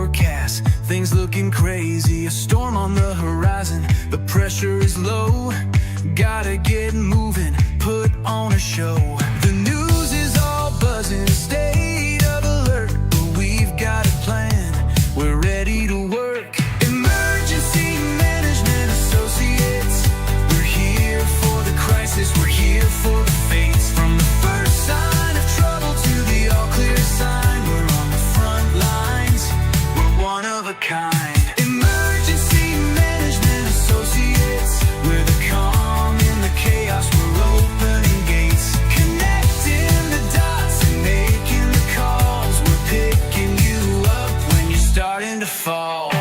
forecast, things looking crazy. A storm on the horizon, the pressure is low. Gotta get moving, put on a show. The news is all buzzing, state of alert, but we've got a plan, we're ready to work. Emergency Management Associates, we're here for the crisis, we're here for the fates. From the first sign of trouble to the all clear sign, we're on the front lines, we're one of a kind. Emergency Management Associates, we're the calm in the chaos, we're opening gates, connecting the dots and making the calls. We're picking you up when you're starting to fall.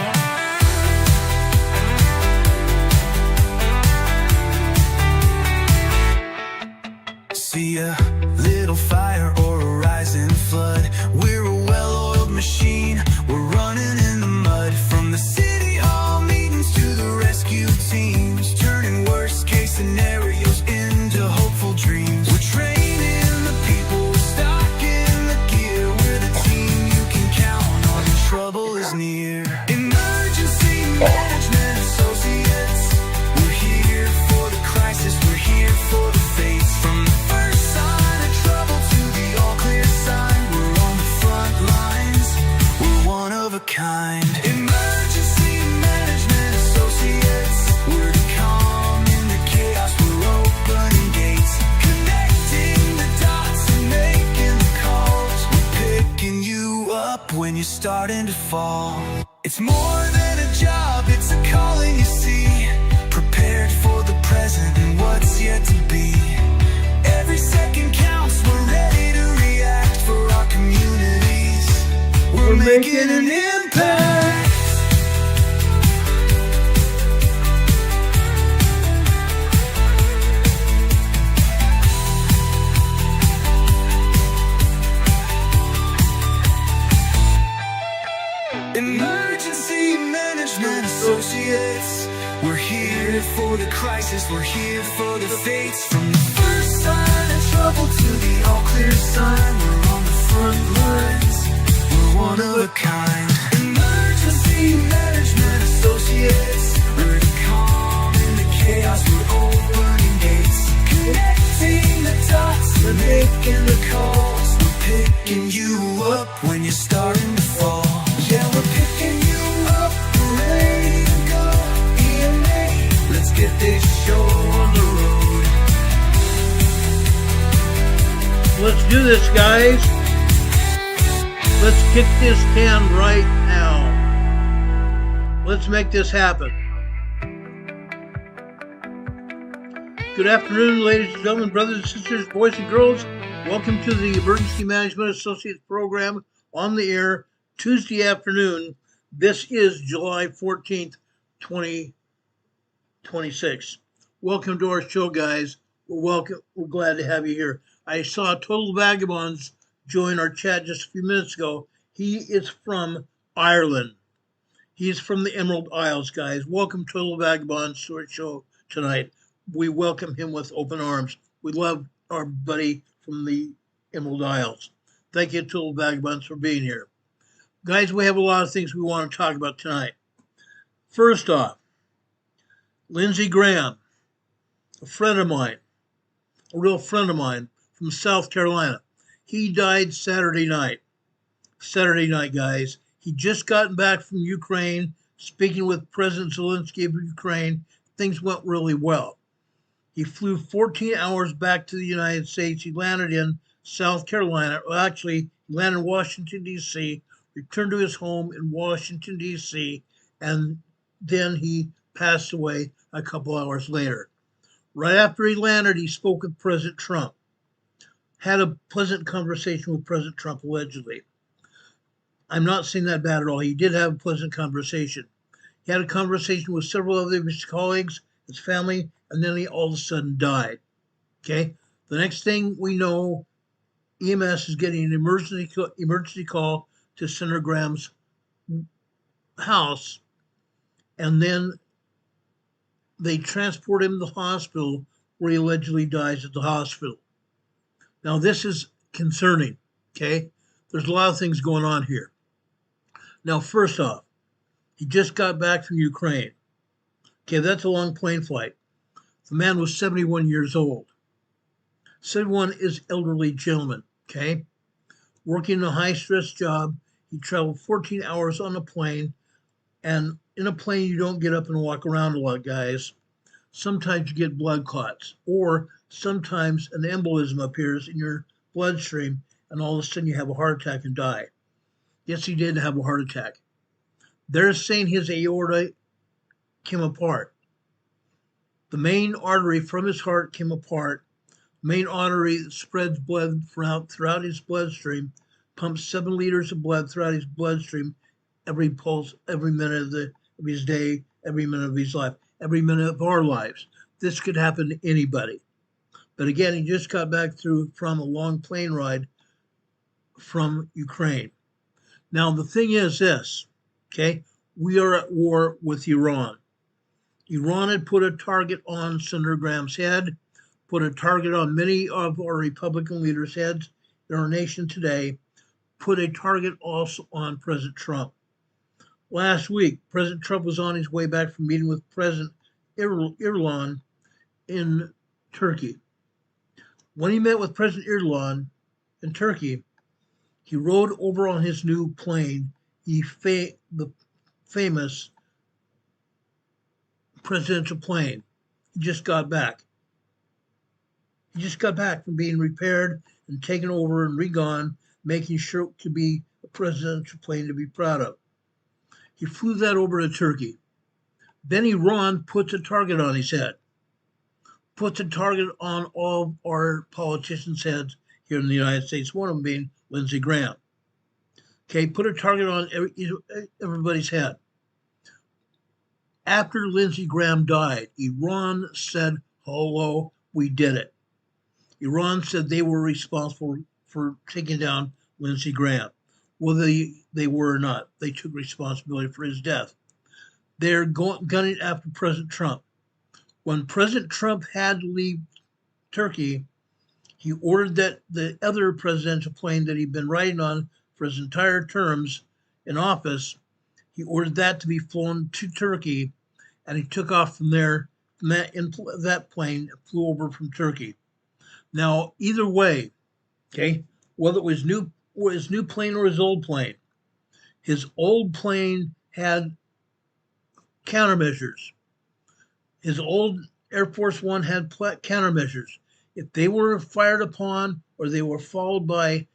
See a little fire or a rising flood, we're a well-oiled machine, we're running in the mud. From the city hall meetings to the rescue teams, turning worst case scenarios into hopeful dreams. We're training the people, we're stocking the gear, we're the team you can count on when trouble is near. Emergency Management Associates, we're here for the crisis, we're here for the fates. From the first sign of trouble to the all clear sign, we're on the front lines, we're one of a kind. Emergency Management Associates, we're the calm in the chaos, we're opening gates, connecting the dots and making the calls. We're picking you up when you're starting to fall. It's more than a job, it's a calling, you see. Prepared for the present and what's yet to be. Every second counts, we're ready to react for our communities. We're making an impact. Emergency Management Associates, we're here for the crisis, we're here for the fates. From the first sign of trouble to the all clear sign, we're on the front lines, we're one of a kind. Emergency Management Associates, we're the calm in the chaos, we're opening gates, connecting the dots, we're making the calls. We're picking you up when you're starting to fall. Yeah, we're picking you up, we're ready to go. EMA, let's get this show on the road. Let's do this, guys. Let's kick this can right now. Let's make this happen. Good afternoon, ladies and gentlemen, brothers and sisters, boys and girls. Welcome to the Emergency Management Associates program on the air Tuesday afternoon. This is July 14th, 2026. Welcome to our show, guys. We're glad to have you here. I saw Total Vagabonds join our chat just a few minutes ago. He is from Ireland. He's from the Emerald Isles, guys. Welcome, Total Vagabonds, to our show tonight. We welcome him with open arms. We love our buddy from the Emerald Isles. Thank you, Total Vagabonds, for being here. Guys, we have a lot of things we want to talk about tonight. First off, Lindsey Graham, a friend of mine, a real friend of mine from South Carolina. He died Saturday night. Saturday night, guys. He just gotten back from Ukraine, speaking with President Zelensky of Ukraine. Things went really well. He flew 14 hours back to the United States. He landed in South Carolina. Well, actually, he landed in Washington, D.C., returned to his home in Washington, D.C., and then he passed away a couple hours later. Right after he landed, he spoke with President Trump. Had a pleasant conversation with President Trump, allegedly. I'm not saying that bad at all. He did have a pleasant conversation. He had a conversation with several other of his colleagues, his family, and then he all of a sudden died. Okay? The next thing we know, EMS is getting an emergency call to Senator Graham's house, and then they transport him to the hospital where he allegedly dies at the hospital. Now, this is concerning, okay? There's a lot of things going on here. Now, first off, he just got back from Ukraine. Okay, that's a long plane flight. The man was 71 years old. 71 is elderly gentleman, okay? Working a high-stress job. He traveled 14 hours on a plane, and in a plane, you don't get up and walk around a lot, guys. Sometimes you get blood clots, or sometimes an embolism appears in your bloodstream, and all of a sudden you have a heart attack and die. Yes, he did have a heart attack. They're saying his aorta came apart. The main artery from his heart came apart. The main artery that spreads blood throughout his bloodstream, pumps 7 liters of blood throughout his bloodstream every pulse, every minute of his day, every minute of his life, every minute of our lives. This could happen to anybody. But again, he just got back from a long plane ride from Ukraine. Now, the thing is this, okay? We are at war with Iran. Iran had put a target on Senator Graham's head, put a target on many of our Republican leaders' heads in our nation today, put a target also on President Trump. Last week, President Trump was on his way back from meeting with President Erdogan in Turkey. When he met with President Erdogan in Turkey, he rode over on his new plane, the famous presidential plane. He just got back. He just got back from being repaired and taken over and re-gone, making sure to be a presidential plane to be proud of. He flew that over to Turkey. Then Iran puts a target on his head, puts a target on all of our politicians' heads here in the United States, one of them being Lindsey Graham. Okay, put a target on everybody's head. After Lindsey Graham died, Iran said, hello, we did it. Iran said they were responsible for taking down Lindsey Graham. Whether they were or not, they took responsibility for his death. They're gunning after President Trump. When President Trump had to leave Turkey, he ordered that the other presidential plane that he'd been riding on for his entire terms in office, he ordered that to be flown to Turkey, and he took off from there in that plane, flew over from Turkey. Now, either way, okay, whether it was his new plane or his old plane had countermeasures. His old Air Force One had countermeasures. If they were fired upon or they were followed by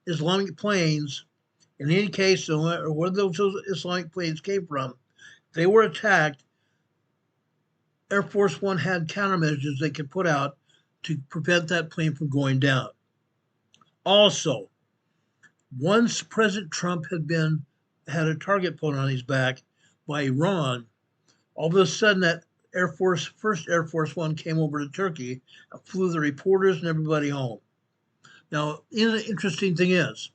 Islamic planes, in any case, no matter where those Islamic planes came from, if they were attacked, Air Force One had countermeasures they could put out to prevent that plane from going down. Also, once President Trump had a target put on his back by Iran, all of a sudden that first Air Force One came over to Turkey and flew the reporters and everybody home. Now, the interesting thing is,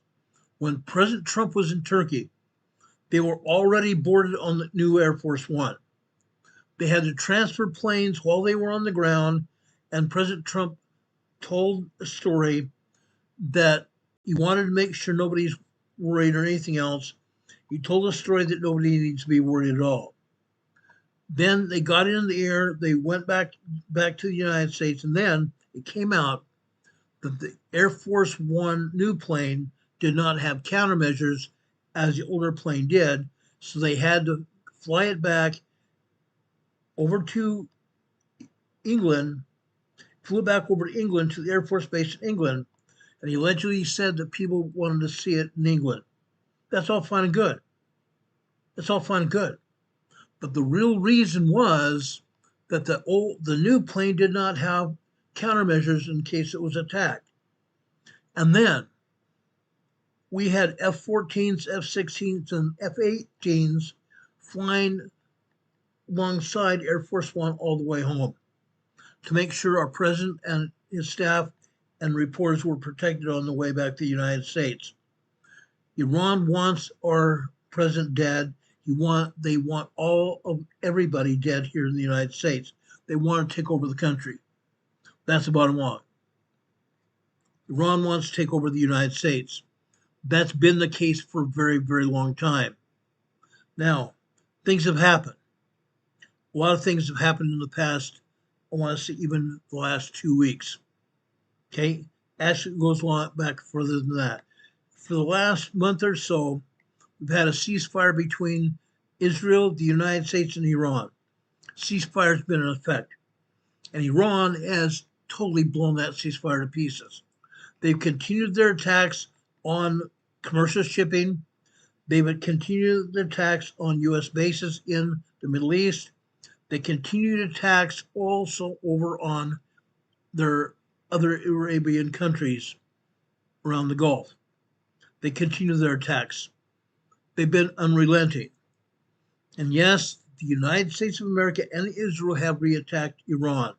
when President Trump was in Turkey, they were already boarded on the new Air Force One. They had to transfer planes while they were on the ground, and President Trump told a story that he wanted to make sure nobody's worried or anything else. He told a story that nobody needs to be worried at all. Then they got in the air, they went back to the United States, and then it came out that the Air Force One new plane did not have countermeasures as the older plane did, so they had to fly it back over to England, flew back over to England to the Air Force Base in England, and he allegedly said that people wanted to see it in England. That's all fine and good. That's all fine and good. But the real reason was that the new plane did not have countermeasures in case it was attacked. And then we had F-14s, F-16s, and F-18s flying alongside Air Force One all the way home to make sure our president and his staff and reporters were protected on the way back to the United States. Iran wants our president dead. They want everybody dead here in the United States. They want to take over the country. That's the bottom line. Iran wants to take over the United States. That's been the case for a very, very long time. Now, things have happened. A lot of things have happened in the past, I want to say even the last 2 weeks. Okay? Actually, it goes a lot back further than that. For the last month or so, we've had a ceasefire between Israel, the United States, and Iran. Ceasefire has been in effect. And Iran has totally blown that ceasefire to pieces. They've continued their attacks on commercial shipping. They've continued their attacks on U.S. bases in the Middle East. They continued attacks also over on their other Arabian countries around the Gulf. They continue their attacks. They've been unrelenting. And yes, the United States of America and Israel have re-attacked Iran.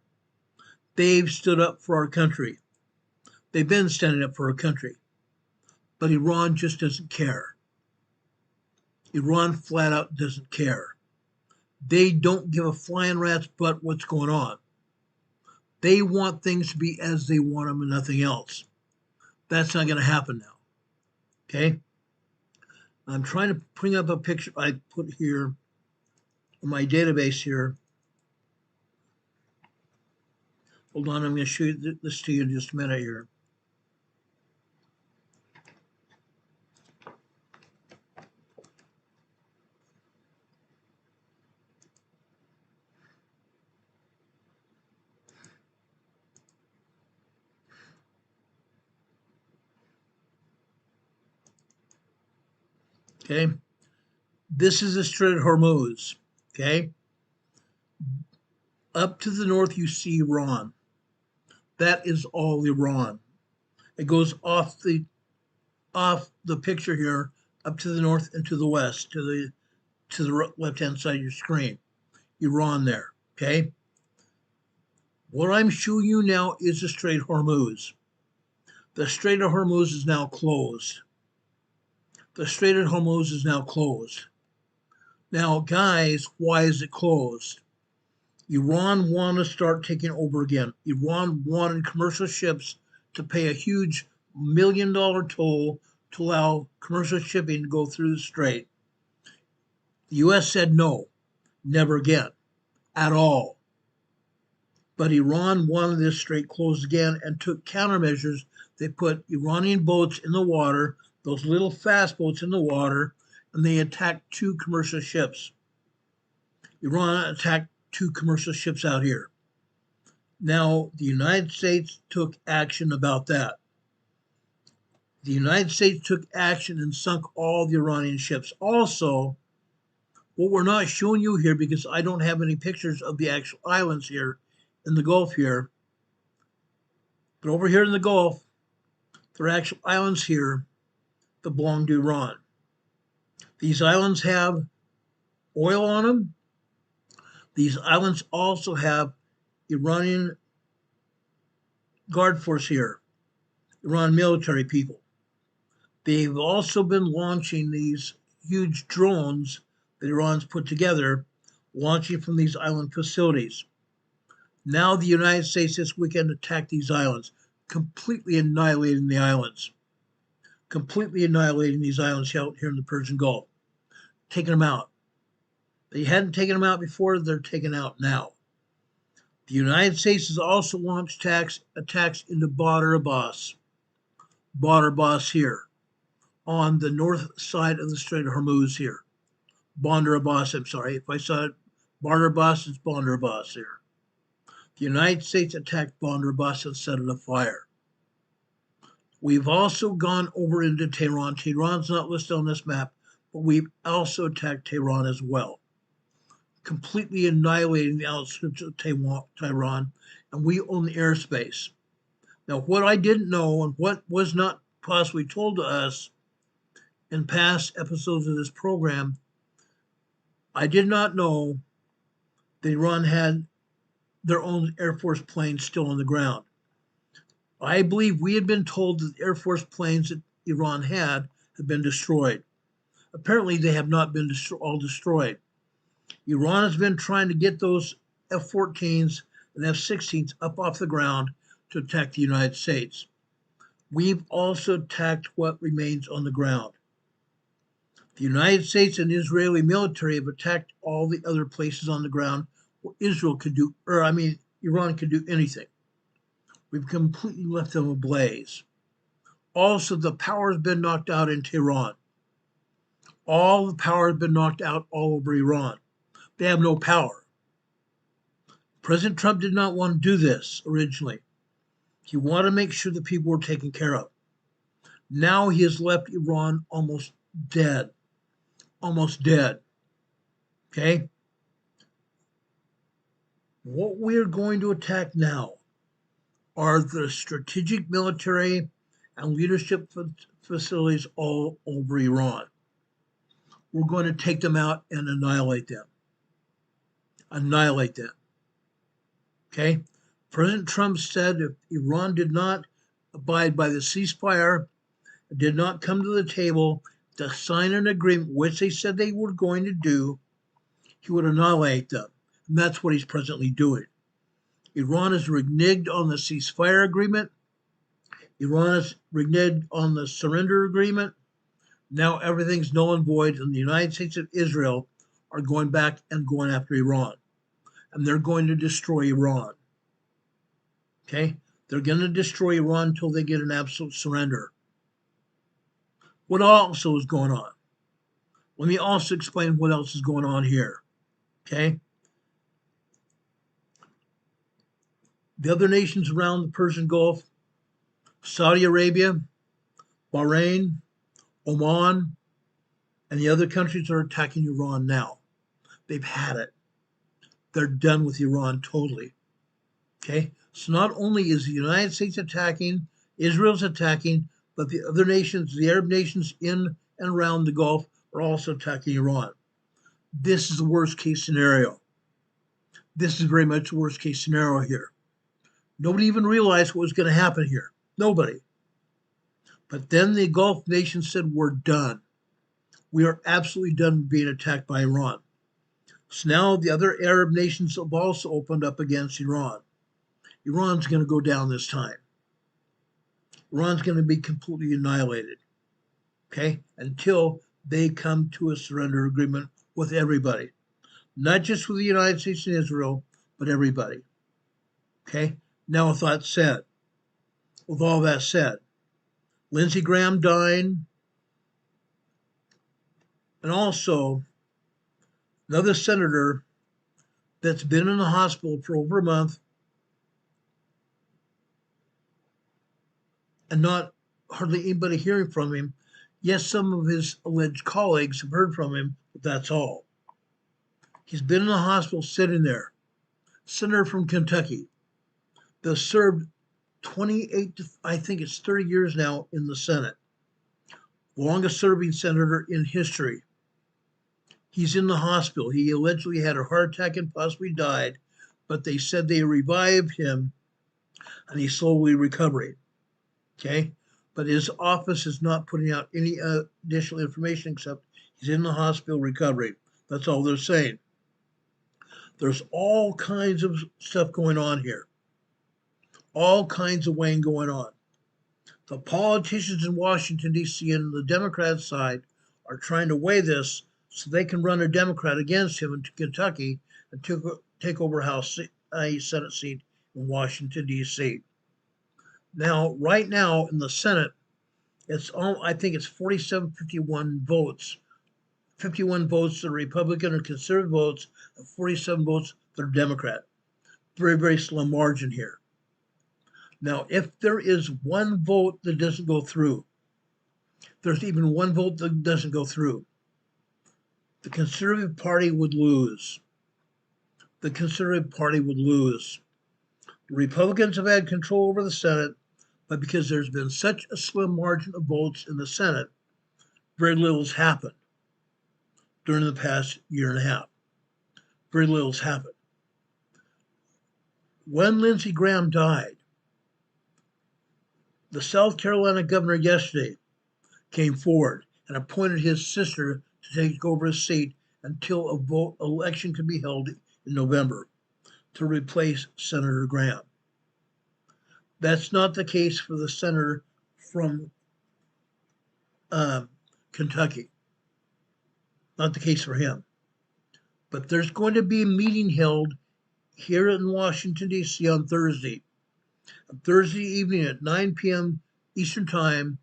They've stood up for our country. They've been standing up for our country. But Iran just doesn't care. Iran flat out doesn't care. They don't give a flying rat's butt what's going on. They want things to be as they want them and nothing else. That's not going to happen now. Okay? I'm trying to bring up a picture I put here in my database here. Hold on, I'm going to show you this to you in just a minute here. Okay, this is the Strait of Hormuz. Okay, up to the north you see Iran. That is all Iran. It goes off the picture here, up to the north and to the west, to the left-hand side of your screen. Iran there. Okay. What I'm showing you now is the Strait of Hormuz. The Strait of Hormuz is now closed. The Strait of Hormuz is now closed. Now, guys, why is it closed? Iran wanted to start taking over again. Iran wanted commercial ships to pay a huge $1 million toll to allow commercial shipping to go through the strait. The U.S. said no, never again, at all. But Iran wanted this strait closed again and took countermeasures. They put Iranian boats in the water, those little fast boats in the water, and they attacked 2 commercial ships. Iran attacked 2 commercial ships out here. Now, the United States took action about that. The United States took action and sunk all the Iranian ships. Also, what we're not showing you here, because I don't have any pictures of the actual islands here in the Gulf here, but over here in the Gulf, there are actual islands here that belong to Iran. These islands have oil on them. These islands also have Iranian guard force here, Iran military people. They've also been launching these huge drones that Iran's put together, launching from these island facilities. Now the United States this weekend attacked these islands, completely annihilating the islands. Completely annihilating these islands out here in the Persian Gulf. Taking them out. They hadn't taken them out before, they're taken out now. The United States has also launched attacks into Badr Abbas. Badr Abbas here, on the north side of the Strait of Hormuz here. Bandar Abbas, I'm sorry. If I saw it, Badr Abbas, it's Bandar Abbas here. The United States attacked Bandar Abbas and set it afire. We've also gone over into Tehran. Tehran's not listed on this map, but we've also attacked Tehran as well, completely annihilating the outskirts of Tehran, and we own the airspace. Now, what I didn't know and what was not possibly told to us in past episodes of this program, I did not know that Iran had their own Air Force planes still on the ground. I believe we had been told that the Air Force planes that Iran had been destroyed. Apparently, they have not been all destroyed. Iran has been trying to get those F-14s and F-16s up off the ground to attack the United States. We've also attacked what remains on the ground. The United States and Israeli military have attacked all the other places on the ground where Iran could do anything. We've completely left them ablaze. Also, the power has been knocked out in Tehran. All the power has been knocked out all over Iran. They have no power. President Trump did not want to do this originally. He wanted to make sure the people were taken care of. Now he has left Iran almost dead. Almost dead. Okay? What we're going to attack now are the strategic military and leadership facilities all over Iran. We're going to take them out and annihilate them. Annihilate them. Okay? President Trump said if Iran did not abide by the ceasefire, did not come to the table to sign an agreement, which they said they were going to do, he would annihilate them. And that's what he's presently doing. Iran has reneged on the ceasefire agreement. Iran has reneged on the surrender agreement. Now everything's null and void, and the United States and Israel are going back and going after Iran. And they're going to destroy Iran. Okay? They're going to destroy Iran until they get an absolute surrender. What also is going on? Let me also explain what else is going on here. Okay? The other nations around the Persian Gulf, Saudi Arabia, Bahrain, Oman, and the other countries are attacking Iran now. They've had it. They're done with Iran totally. Okay? So not only is the United States attacking, Israel's attacking, but the other nations, the Arab nations in and around the Gulf, are also attacking Iran. This is the worst case scenario. This is very much the worst case scenario here. Nobody even realized what was going to happen here. Nobody. But then the Gulf nations said, we're done. We are absolutely done being attacked by Iran. So now the other Arab nations have also opened up against Iran. Iran's going to go down this time. Iran's going to be completely annihilated, okay, until they come to a surrender agreement with everybody. Not just with the United States and Israel, but everybody. Okay? Now with that said, with all that said, Lindsey Graham dying, and also another senator that's been in the hospital for over a month and not hardly anybody hearing from him. Yes, some of his alleged colleagues have heard from him, but that's all. He's been in the hospital sitting there. Senator from Kentucky that served 28 to, I think it's 30 years now in the Senate. Longest serving senator in history. He's in the hospital. He allegedly had a heart attack and possibly died, but they said they revived him and he's slowly recovering. Okay? But his office is not putting out any additional information except he's in the hospital recovering. That's all they're saying. There's all kinds of stuff going on here. All kinds of weighing going on. The politicians in Washington, D.C. and the Democrat side are trying to weigh this so they can run a Democrat against him in Kentucky and take over a Senate seat in Washington, D.C. Now, right now in the Senate, I think it's 47-51 votes. 51 votes that are Republican or conservative votes, and 47 votes that are Democrat. Very, very slim margin here. Now, if there is one vote that doesn't go through, there's even one vote that doesn't go through, the Conservative Party would lose. The Conservative Party would lose. The Republicans have had control over the Senate, but because there's been such a slim margin of votes in the Senate, very little has happened during the past year and a half. Very little has happened. When Lindsey Graham died, the South Carolina governor yesterday came forward and appointed his sister to take over his seat until a election could be held in November to replace Senator Graham. That's not the case for the senator from Kentucky. Not the case for him. But there's going to be a meeting held here in Washington, D.C. on Thursday. Thursday evening at 9 p.m. Eastern Time,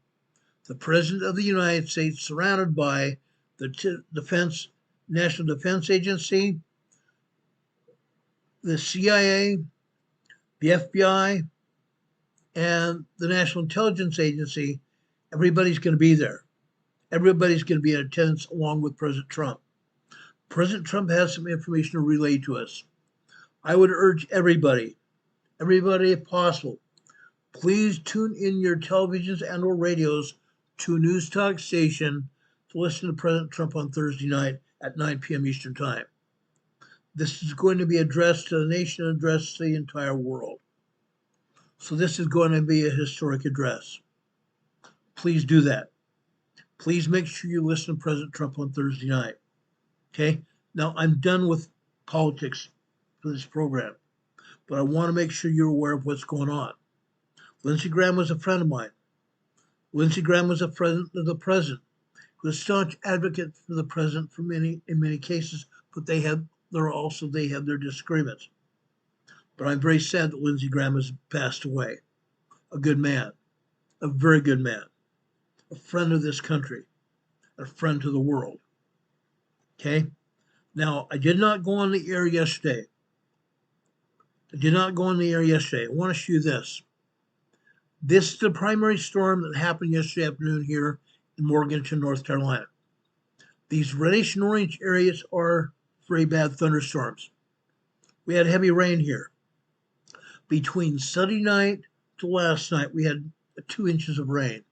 the President of the United States, surrounded by the National Defense Agency, the CIA, the FBI, and the National Intelligence Agency, everybody's going to be there. Everybody's going to be in attendance along with President Trump. President Trump has some information to relay to us. I would urge everybody if possible, please tune in your televisions and or radios to a news talk station to listen to President Trump on Thursday night at 9 p.m. Eastern Time. This is going to be addressed to the nation, addressed to the entire world. So this is going to be a historic address. Please do that. Please make sure you listen to President Trump on Thursday night. Okay? Now, I'm done with politics for this program, but I want to make sure you're aware of what's going on. Lindsey Graham was a friend of mine. Lindsey Graham was a friend of the president. He was a staunch advocate for the president in many cases, but they have their disagreements. But I'm very sad that Lindsey Graham has passed away. A good man, a very good man, a friend of this country, a friend to the world. Okay? Now, I did not go on the air yesterday. I want to show you this. This is the primary storm that happened yesterday afternoon here in Morganton, North Carolina. These reddish and orange areas are very bad thunderstorms. We had heavy rain here. Between Sunday night to last night, we had 2 inches of rain.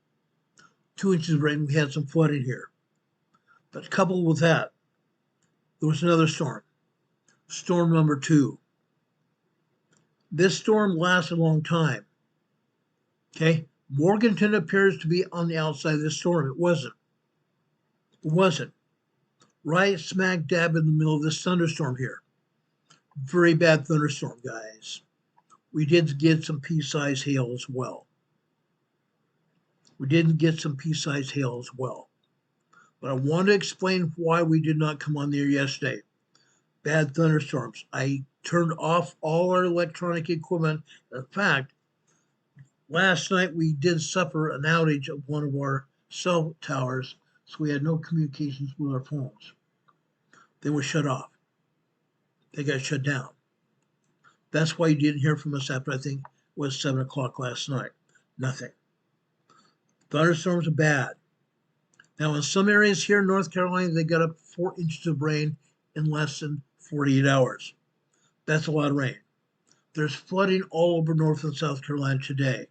2 inches of rain, we had some flooding here. But coupled with that, there was another storm. Storm number 2. This storm lasted a long time. Okay? Morganton appears to be on the outside of this storm. It wasn't. Right smack dab in the middle of this thunderstorm here. Very bad thunderstorm, guys. We did get some pea-sized hail as well. But I want to explain why we did not come on the air yesterday. Bad thunderstorms. I turned off all our electronic equipment. In fact, last night we did suffer an outage of one of our cell towers, so we had no communications with our phones. They were shut off. They got shut down. That's why you didn't hear from us after, I think, it was 7 o'clock last night. Nothing. Thunderstorms are bad. Now, in some areas here in North Carolina, they got up 4 inches of rain in less than 48 hours. That's a lot of rain. There's flooding all over North and South Carolina today.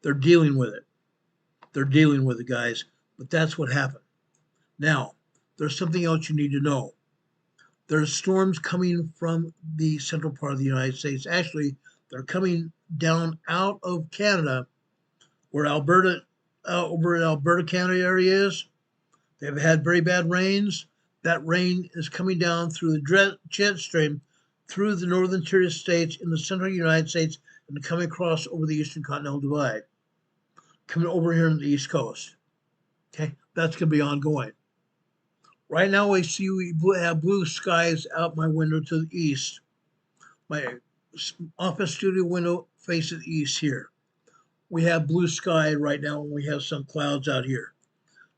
They're dealing with it, guys. But that's what happened. Now, there's something else you need to know. There's storms coming from the central part of the United States. Actually, they're coming down out of Canada, where Alberta, over in Alberta, Canada area is. They've had very bad rains. That rain is coming down through the jet stream, through the northern interior states in the central United States, and coming across over the Eastern Continental Divide, coming over here on the East Coast. Okay, that's going to be ongoing. Right now, we have blue skies out my window to the east. My office studio window faces east here. We have blue sky right now, and we have some clouds out here.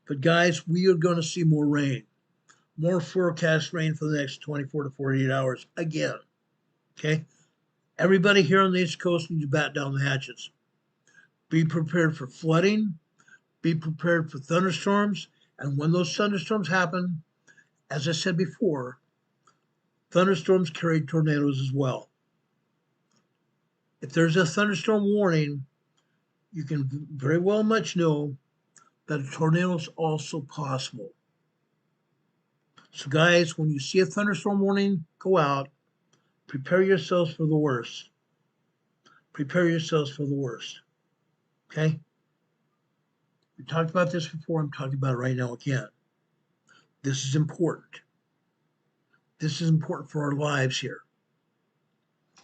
But guys, we are going to see more rain. More forecast rain for the next 24 to 48 hours again. Okay? Everybody here on the East Coast needs to bat down the hatches. Be prepared for flooding. Be prepared for thunderstorms. And when those thunderstorms happen, as I said before, thunderstorms carry tornadoes as well. If there's a thunderstorm warning, you can very well much know that a tornado is also possible. So guys, when you see a thunderstorm warning, go out, prepare yourselves for the worst. Okay? We talked about this before. I'm talking about it right now again. This is important. This is important for our lives here.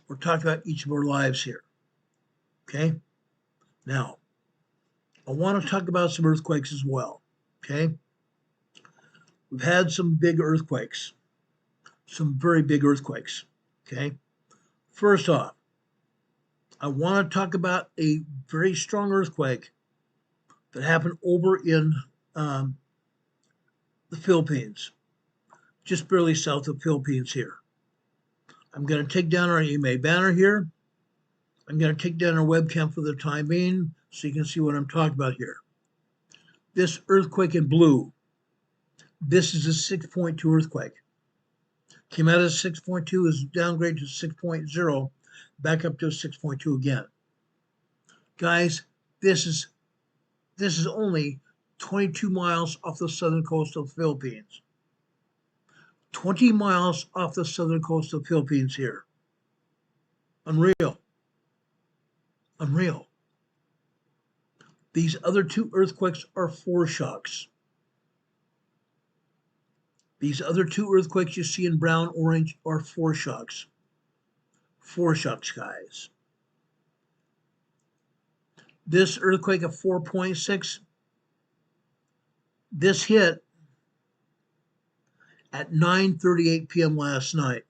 We're talking about each of our lives here. Okay? Now, I want to talk about some earthquakes as well. Okay. We've had some big earthquakes, some very big earthquakes. Okay. First off, I want to talk about a very strong earthquake that happened over in the Philippines, just barely south of the Philippines here. I'm going to take down our EMA banner here. I'm going to take down our webcam for the time being so you can see what I'm talking about here. This earthquake in blue, this is a 6.2 earthquake. Came out as 6.2, is downgraded to 6.0, back up to 6.2 again. Guys, this is only 22 miles off the southern coast of the Philippines. 20 miles off the southern coast of the Philippines here. Unreal. Unreal. These other two earthquakes are foreshocks. These other two earthquakes you see in brown, orange are foreshocks. Foreshocks, guys. This earthquake of 4.6, this hit at 9:38 p.m. last night.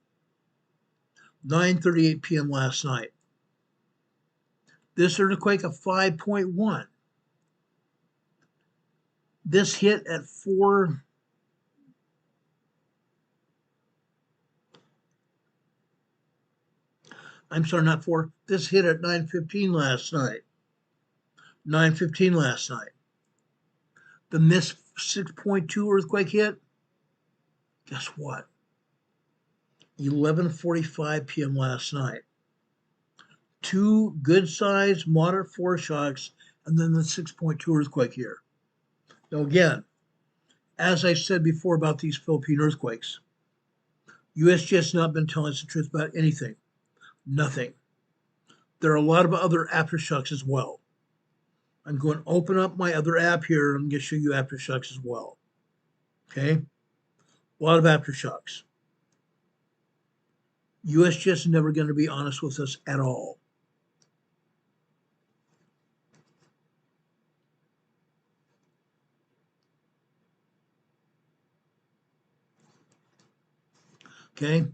9:38 p.m. last night. This earthquake of 5.1, this hit at 4. I'm sorry, not 4. This hit at 9:15 last night. 9:15 last night. Then this 6.2 earthquake hit. Guess what? 11:45 p.m. last night. Two good-sized, moderate foreshocks, and then the 6.2 earthquake here. Now again, as I said before about these Philippine earthquakes, USGS has not been telling us the truth about anything. Nothing. There are a lot of other aftershocks as well. I'm going to open up my other app here. I'm going to show you aftershocks as well. Okay? A lot of aftershocks. USGS is never going to be honest with us at all. Okay?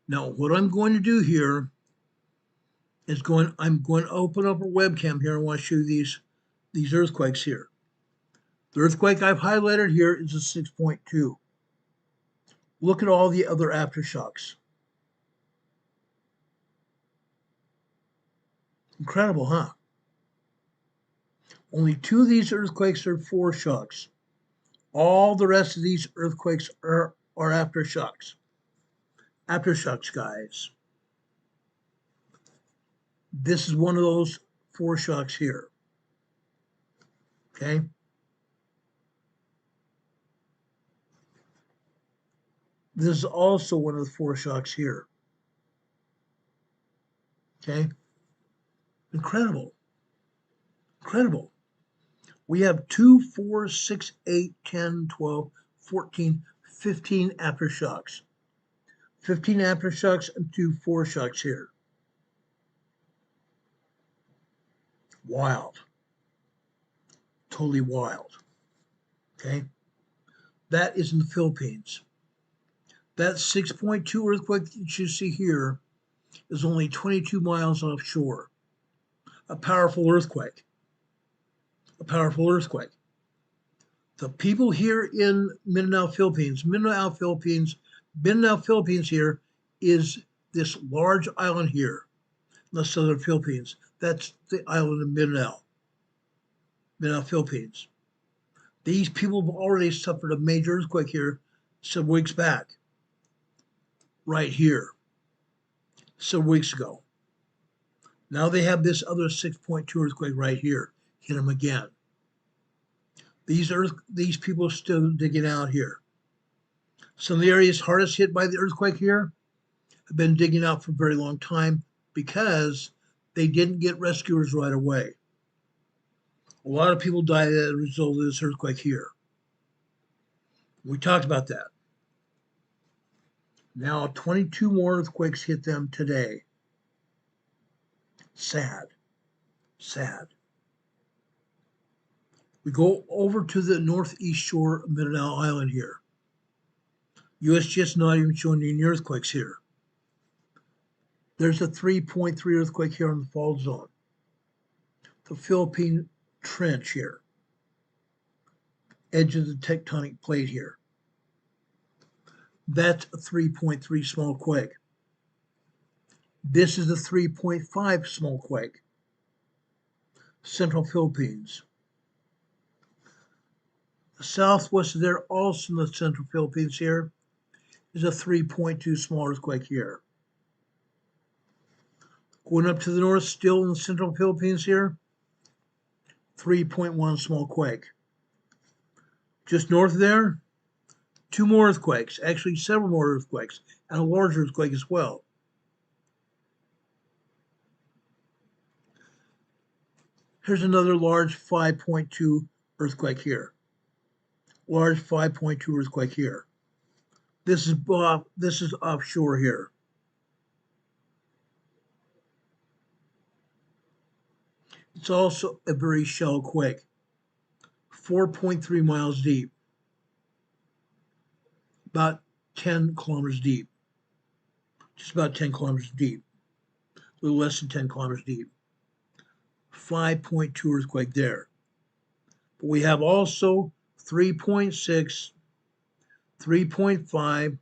Now, what I'm going to do here is I'm going to open up a webcam here. I want to show you these earthquakes here. The earthquake I've highlighted here is a 6.2. Look at all the other aftershocks. Incredible, huh? Only two of these earthquakes are foreshocks. All the rest of these earthquakes are aftershocks. Aftershocks, guys. This is one of those foreshocks here. Okay? This is also one of the foreshocks here. Okay? Incredible. Incredible. We have 2, 4, 6, 8, 10, 12, 14, 15 aftershocks. 15 aftershocks and 2 foreshocks here. Wild. Totally wild. Okay? That is in the Philippines. That 6.2 earthquake that you see here is only 22 miles offshore. A powerful earthquake. A powerful earthquake. The people here in Mindanao, Philippines here is this large island here in the southern Philippines. That's the island of Mindanao, Philippines. These people have already suffered a major earthquake here some weeks back, right here, some weeks ago. Now they have this other 6.2 earthquake right here, hit them again. These people are still digging out here. Some of the areas hardest hit by the earthquake here have been digging out for a very long time because they didn't get rescuers right away. A lot of people died as a result of this earthquake here. We talked about that. Now 22 more earthquakes hit them today. Sad. Sad. We go over to the northeast shore of Mindanao Island here. USGS not even showing any earthquakes here. There's a 3.3 earthquake here on the fault zone. The Philippine Trench here. Edge of the tectonic plate here. That's a 3.3 small quake. This is a 3.5 small quake. Central Philippines. The southwest of there, also in the central Philippines here, is a 3.2 small earthquake here. Going up to the north, still in the central Philippines here, 3.1 small quake. Just north of there, 2 more earthquakes, actually several more earthquakes, and a large earthquake as well. Here's another large 5.2 earthquake here. Large 5.2 earthquake here. This is offshore here. It's also a very shallow quake, 4.3 miles deep, about 10 kilometers deep, just about 10 kilometers deep, a little less than 10 kilometers deep. 5.2 earthquake there. But we have also 3.6, 3.5,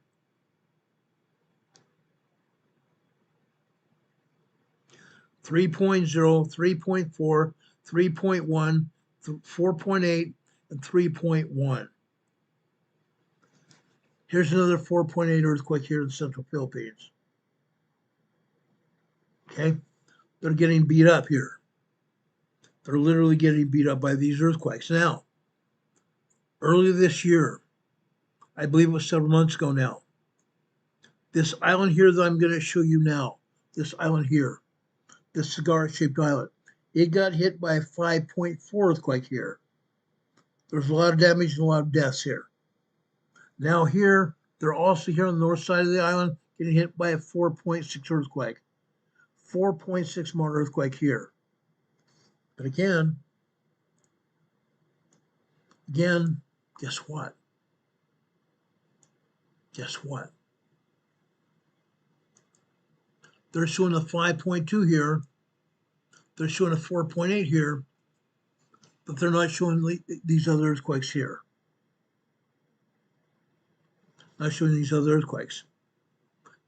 3.0, 3.4, 3.1, 4.8, and 3.1. Here's another 4.8 earthquake here in the central Philippines. Okay, they're getting beat up here. They're literally getting beat up by these earthquakes. Now, earlier this year, I believe it was several months ago now, this island here that I'm going to show you now, this island here, this cigar-shaped island, it got hit by a 5.4 earthquake here. There's a lot of damage and a lot of deaths here. Now here, they're also here on the north side of the island getting hit by a 4.6 earthquake. 4.6 more earthquake here. But again, guess what? Guess what? They're showing a 5.2 here. They're showing a 4.8 here, but they're not showing these other earthquakes here. Not showing these other earthquakes.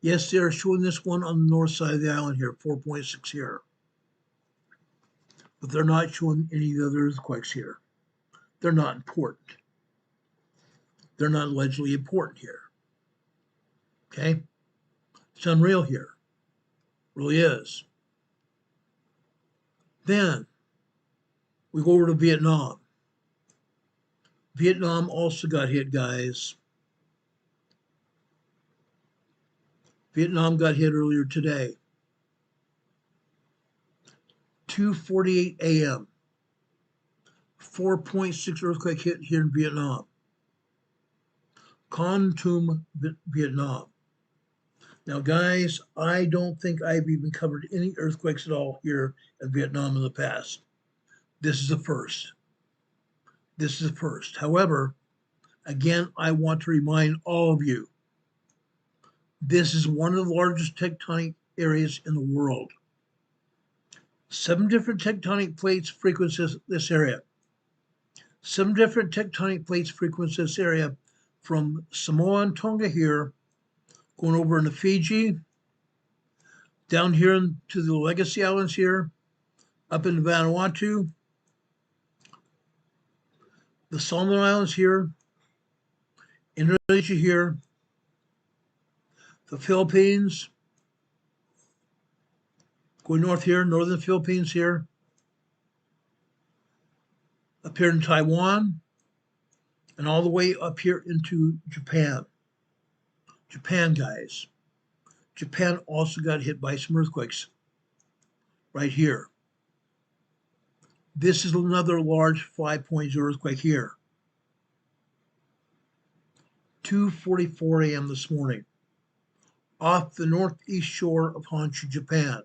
Yes, they are showing this one on the north side of the island here, 4.6 here. But they're not showing any of the other earthquakes here. They're not important. They're not allegedly important here. Okay? It's unreal here. Really is. Then we go over to Vietnam. Vietnam also got hit, guys. Vietnam got hit earlier today. 2:48 a.m. 4.6 earthquake hit here in Vietnam. Con Tum, Vietnam. Now, guys, I don't think I've even covered any earthquakes at all here in Vietnam in the past. This is a first. This is a first. However, again, I want to remind all of you, this is one of the largest tectonic areas in the world. 7 different tectonic plates frequent this area. 7 different tectonic plates frequent this area from Samoa and Tonga here, going over into Fiji, down here to the Legacy Islands here, up into Vanuatu, the Solomon Islands here, Indonesia here, the Philippines, going north here, northern Philippines here, up here in Taiwan, and all the way up here into Japan. Japan, guys. Japan also got hit by some earthquakes right here. This is another large 5.0 earthquake here. 2:44 a.m. this morning, off the northeast shore of Honshu, Japan.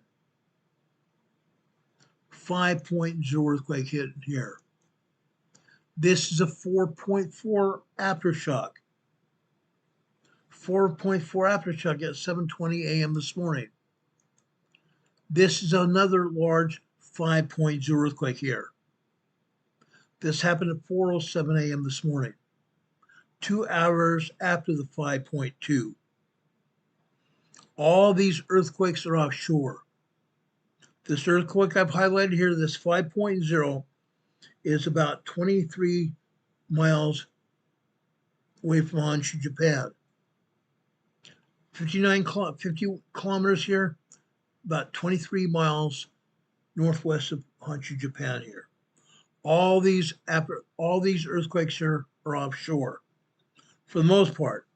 5.0 earthquake hit here. This is a 4.4 aftershock. 4.4 aftershock at 7:20 a.m. this morning. This is another large 5.0 earthquake here. This happened at 4:07 a.m. this morning, 2 hours after the 5.2. All these earthquakes are offshore. This earthquake I've highlighted here, this 5.0, is about 23 miles away from Honshu, Japan. 50 kilometers here, about 23 miles northwest of Honshu, Japan here. All these earthquakes here are offshore for the most part.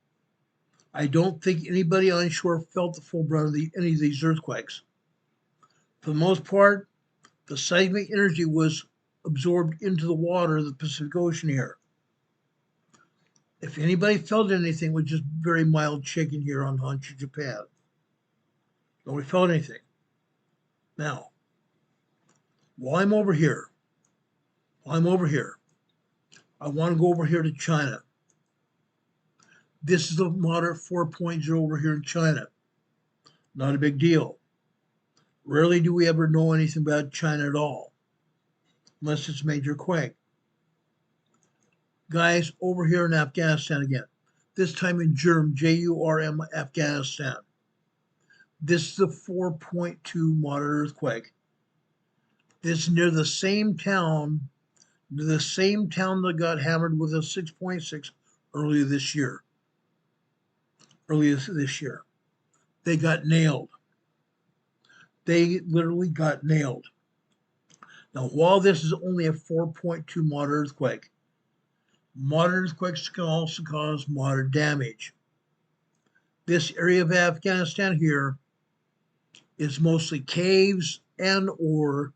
I don't think anybody onshore felt the full brunt of any of these earthquakes. For the most part, the seismic energy was absorbed into the water of the Pacific Ocean here. If anybody felt anything, it was just very mild shaking here on Honshu, Japan. Nobody felt anything. Now, while I'm over here, I want to go over here to China. This is a moderate 4.0 over here in China. Not a big deal. Rarely do we ever know anything about China at all, unless it's a major quake. Guys, over here in Afghanistan again, this time in J-U-R-M, Afghanistan. This is a 4.2 moderate earthquake. This is near the same town that got hammered with a 6.6 earlier this year. They got nailed. They literally got nailed. Now, while this is only a 4.2 moderate earthquake, moderate earthquakes can also cause moderate damage. This area of Afghanistan here is mostly caves and or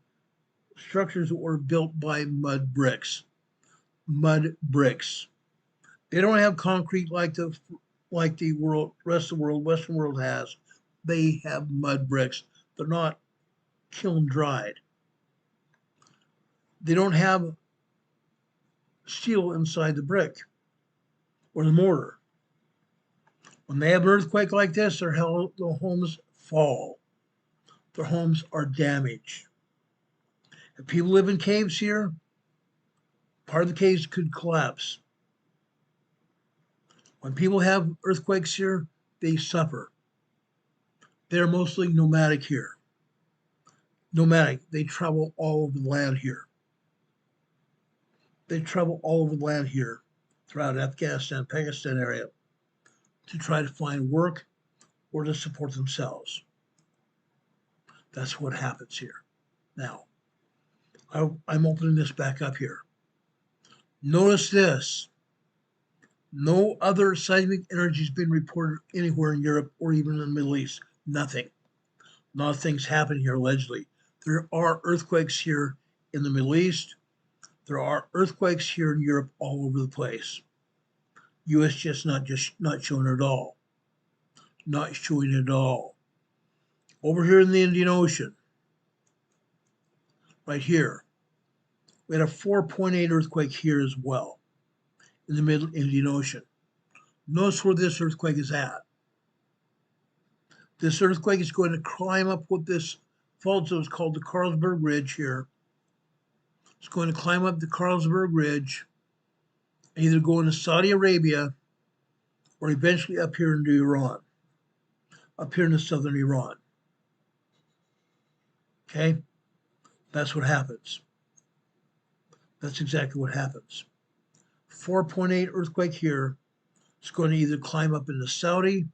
structures that were built by mud bricks. They don't have concrete like the rest of the world, Western world has. They have mud bricks. They're not kiln dried. They don't have steel inside the brick or the mortar. When they have an earthquake like this, their homes fall. Their homes are damaged. If people live in caves here, part of the caves could collapse. When people have earthquakes here, they suffer. They're mostly nomadic here. They travel all over the land here. Throughout Afghanistan, Pakistan area to try to find work or to support themselves. That's what happens here. Now, I'm opening this back up here. Notice this. No other seismic energy has been reported anywhere in Europe or even in the Middle East. Nothing. Nothing's happened here allegedly. There are earthquakes here in the Middle East. There are earthquakes here in Europe all over the place. USGS not showing it at all. Over here in the Indian Ocean, right here, we had a 4.8 earthquake here as well in the middle Indian Ocean. Notice where this earthquake is at. This earthquake is going to climb up with this fault zone. It's called the Carlsberg Ridge here. It's going to climb up the Carlsberg Ridge, either go into Saudi Arabia or eventually up here into Iran, up here into southern Iran. Okay? That's what happens. That's exactly what happens. 4.8 earthquake here. It's going to either climb up into Saudi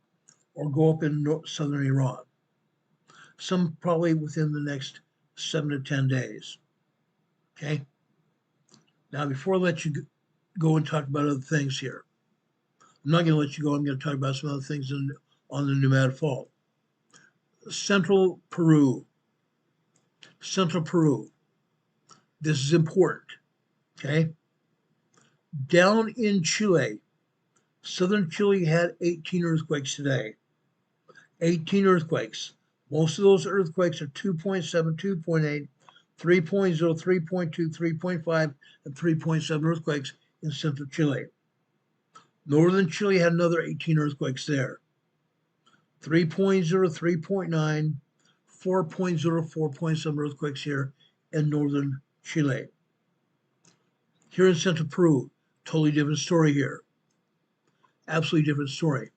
or go up in southern Iran. Some probably within the next 7 to 10 days. Okay? Now, before I let you go and talk about other things here, I'm not going to let you go. I'm going to talk about some other things on the Pneumatic Fault. Central Peru. This is important. Okay? Down in Chile, southern Chile had 18 earthquakes today. 18 earthquakes. Most of those earthquakes are 2.7, 2.8, 3.0, 3.2, 3.5, and 3.7 earthquakes in central Chile. Northern Chile had another 18 earthquakes there. 3.0, 3.9, 4.0, 4.7 earthquakes here in northern Chile. Here in central Peru, totally different story here. Absolutely different story.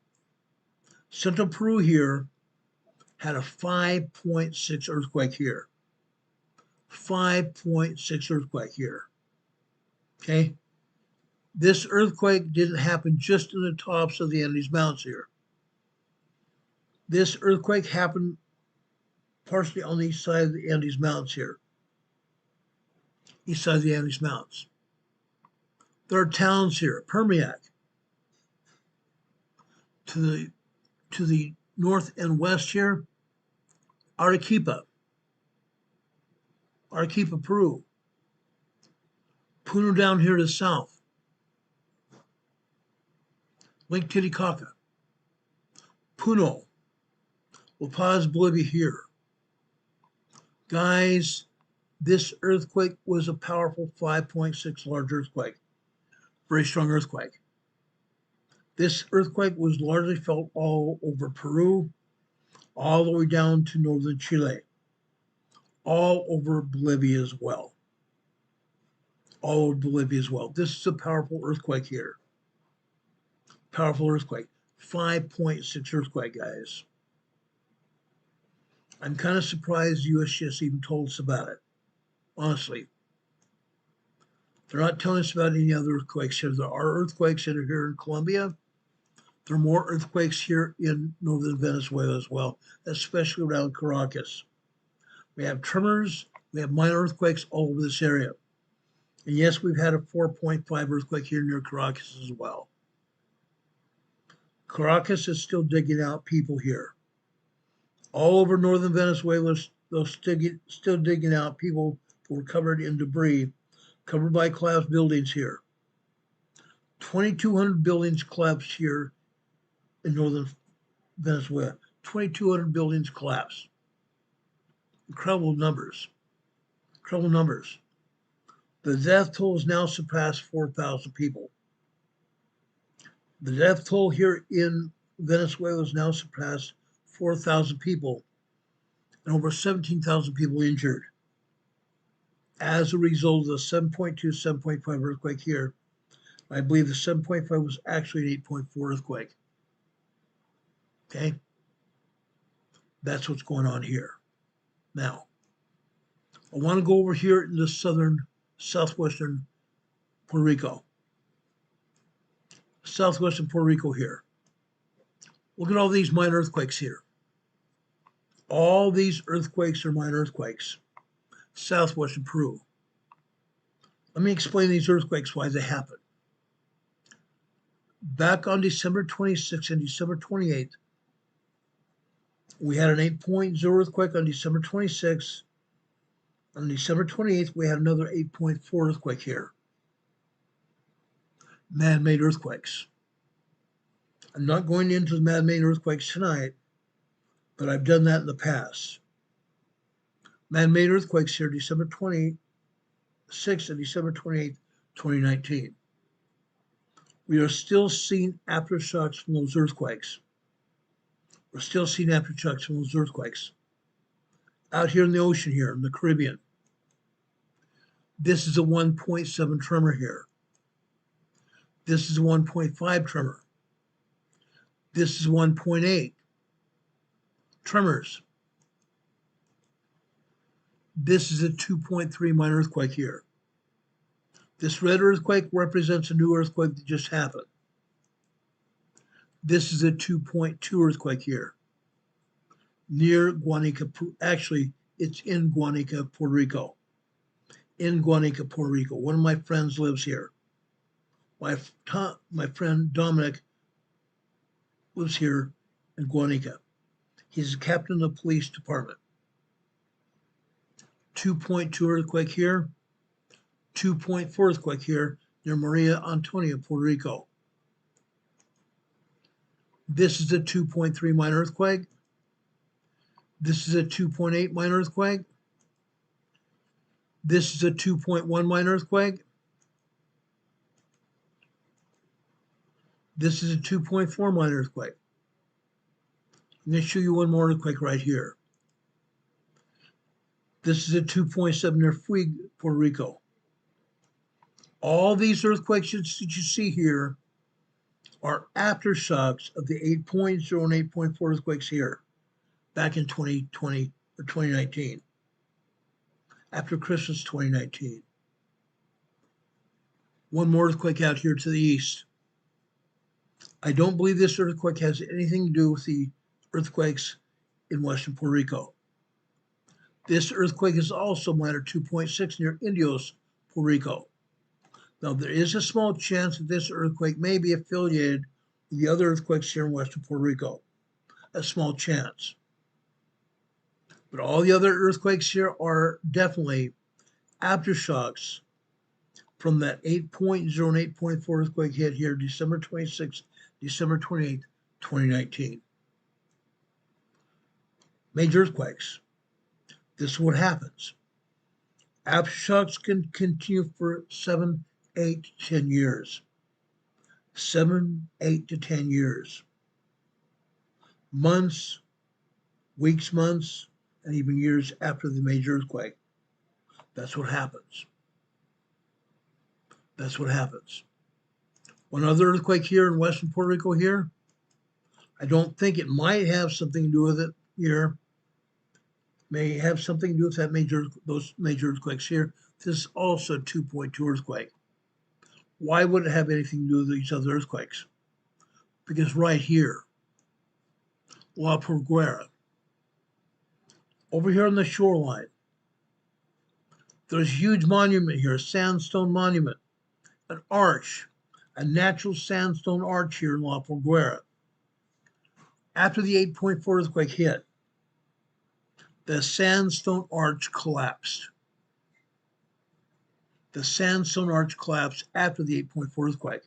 Central Peru here had a 5.6 earthquake here. 5.6 earthquake here. Okay? This earthquake didn't happen just in the tops of the Andes Mountains here. This earthquake happened partially on the east side of the Andes Mountains here. East side of the Andes Mountains. There are towns here, Permiac, to the north and west here, Arequipa, Peru, Puno down here to the south, Lake Titicaca, Puno, La Paz, Bolivia here. Guys, this earthquake was a powerful 5.6 large earthquake, very strong earthquake. This earthquake was largely felt all over Peru, all the way down to northern Chile, all over Bolivia as well. All over Bolivia as well. This is a powerful earthquake here. Powerful earthquake. 5.6 earthquake, guys. I'm kind of surprised USGS even told us about it. Honestly. They're not telling us about any other earthquakes here. There are earthquakes that are here in Colombia. There are more earthquakes here in northern Venezuela as well, especially around Caracas. We have tremors, we have minor earthquakes all over this area. And yes, we've had a 4.5 earthquake here near Caracas as well. Caracas is still digging out people here. All over northern Venezuela, they're still digging out people who were covered in debris, covered by collapsed buildings here. 2,200 buildings collapsed here in northern Venezuela. 2,200 buildings collapsed. Incredible numbers. Incredible numbers. The death toll has now surpassed 4,000 people. The death toll here in Venezuela has now surpassed 4,000 people and over 17,000 people injured as a result of the 7.2, 7.5 earthquake here. I believe the 7.5 was actually an 8.4 earthquake. Okay? That's what's going on here. Now, I want to go over here in the southwestern Puerto Rico. Southwestern Puerto Rico here. Look at all these minor earthquakes here. All these earthquakes are minor earthquakes. Southwestern Peru. Let me explain these earthquakes, why they happen. Back on December 26th and December 28th, we had an 8.0 earthquake on December 26th. On December 28th, we had another 8.4 earthquake here. Man-made earthquakes. I'm not going into the man-made earthquakes tonight, but I've done that in the past. Man-made earthquakes here, December 26th and December 28th, 2019. We are still seeing aftershocks from those earthquakes. We're still seeing aftershocks from those earthquakes. Out here in the ocean here, in the Caribbean. This is a 1.7 tremor here. This is a 1.5 tremor. This is 1.8 tremors. This is a 2.3 minor earthquake here. This red earthquake represents a new earthquake that just happened. This is a 2.2 earthquake here. Near Guanica, actually, it's in Guanica, Puerto Rico. In Guanica, Puerto Rico. One of my friends lives here. My friend Dominic lives here in Guanica. He's a captain of the police department. 2.2 earthquake here. 2.4 earthquake here near Maria Antonia, Puerto Rico. This is a 2.3 minor earthquake. This is a 2.8 minor earthquake. This is a 2.1 minor earthquake. This is a 2.4 minor earthquake. I'm going to show you one more earthquake right here. This is a 2.7 near Puerto Rico. All these earthquakes that you see here are aftershocks of the 8.0 and 8.4 earthquakes here back in 2020 or 2019, after Christmas 2019. One more earthquake out here to the east. I don't believe this earthquake has anything to do with the earthquakes in Western Puerto Rico. This earthquake is also minor 2.6 near Indios, Puerto Rico. Now, there is a small chance that this earthquake may be affiliated with the other earthquakes here in Western Puerto Rico. A small chance. But all the other earthquakes here are definitely aftershocks from that 8.0 and 8.4 earthquake hit here December 26th, December 28th, 2019. Major earthquakes. This is what happens. Aftershocks can continue for 7, 8 to 10 years. 7, 8 to 10 years. Months, weeks, months, and even years after the major earthquake. That's what happens. That's what happens. One other earthquake here in Western Puerto Rico here. I don't think it might have something to do with it here. May have something to do with those major earthquakes here. This is also a 2.2 earthquake. Why would it have anything to do with these other earthquakes? Because right here, La Porguera, over here on the shoreline, there's a huge monument here, a sandstone monument, an arch, a natural sandstone arch here in La Porguera. After the 8.4 earthquake hit, the sandstone arch collapsed. The sandstone arch collapsed after the 8.4 earthquake.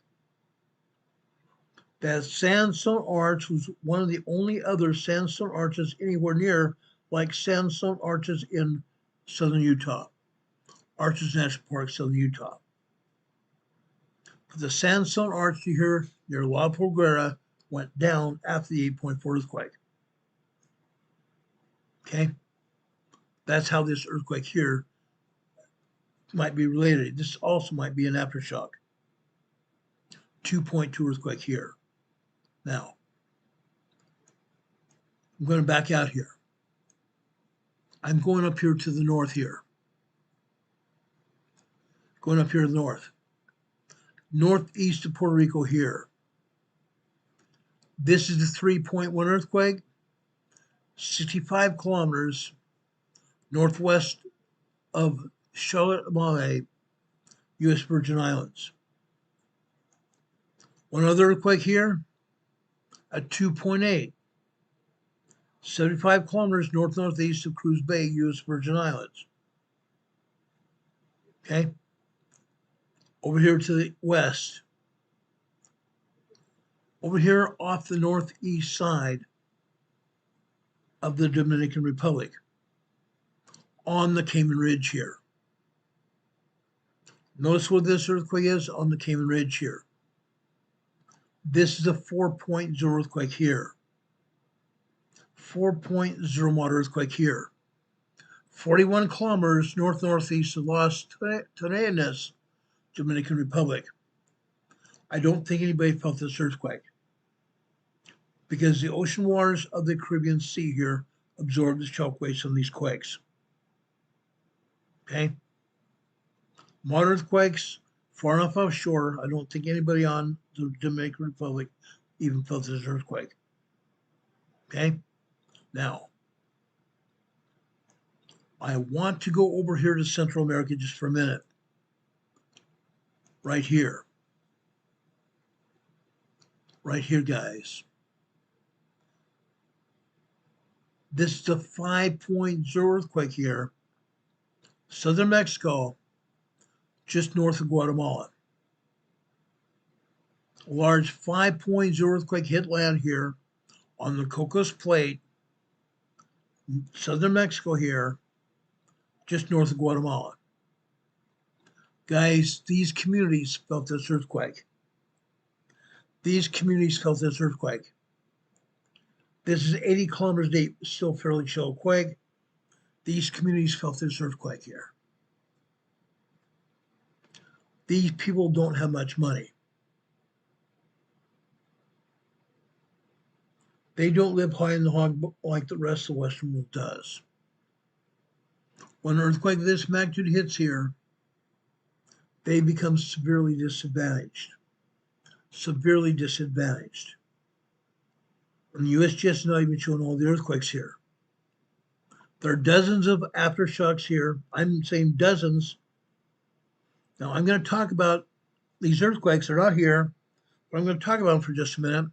That sandstone arch was one of the only other sandstone arches anywhere near like sandstone arches in southern Utah, Arches National Park, southern Utah. But the sandstone arch here near La Porguera went down after the 8.4 earthquake. Okay? That's how this earthquake here might be related. This also might be an aftershock. 2.2 earthquake here. Now, I'm going to back out here. I'm going up here to the north here. Going up here to the north. Northeast of Puerto Rico here. This is the 3.1 earthquake, 65 kilometers northwest of Charlotte, U.S. Virgin Islands. One other earthquake here, a 2.8, 75 kilometers northeast of Cruz Bay, U.S. Virgin Islands. Okay? Over here to the west. Over here off the northeast side of the Dominican Republic, on the Cayman Ridge here. Notice what this earthquake is on the Cayman Ridge here. This is a 4.0 earthquake here. 4.0 moderate earthquake here. 41 kilometers northeast of Las Terrenas, Dominican Republic. I don't think anybody felt this earthquake because the ocean waters of the Caribbean Sea here absorb the shock waves from these quakes. Okay? Modern earthquakes, far enough offshore, I don't think anybody on the Dominican Republic even felt this earthquake. Okay? Now, I want to go over here to Central America just for a minute. Right here. Right here, guys. This is a 5.0 earthquake here. Southern Mexico, just north of Guatemala. A large 5.0 earthquake hit land here on the Cocos Plate, southern Mexico here, just north of Guatemala. Guys, these communities felt this earthquake. These communities felt this earthquake. This is 80 kilometers deep, still fairly shallow quake. These communities felt this earthquake here. These people don't have much money. They don't live high in the hog like the rest of the Western world does. When an earthquake of this magnitude hits here, they become severely disadvantaged. Severely disadvantaged. And the USGS is not even showing all the earthquakes here. There are dozens of aftershocks here. I'm saying dozens. Now I'm going to talk about these earthquakes. They're not here, but I'm going to talk about them for just a minute.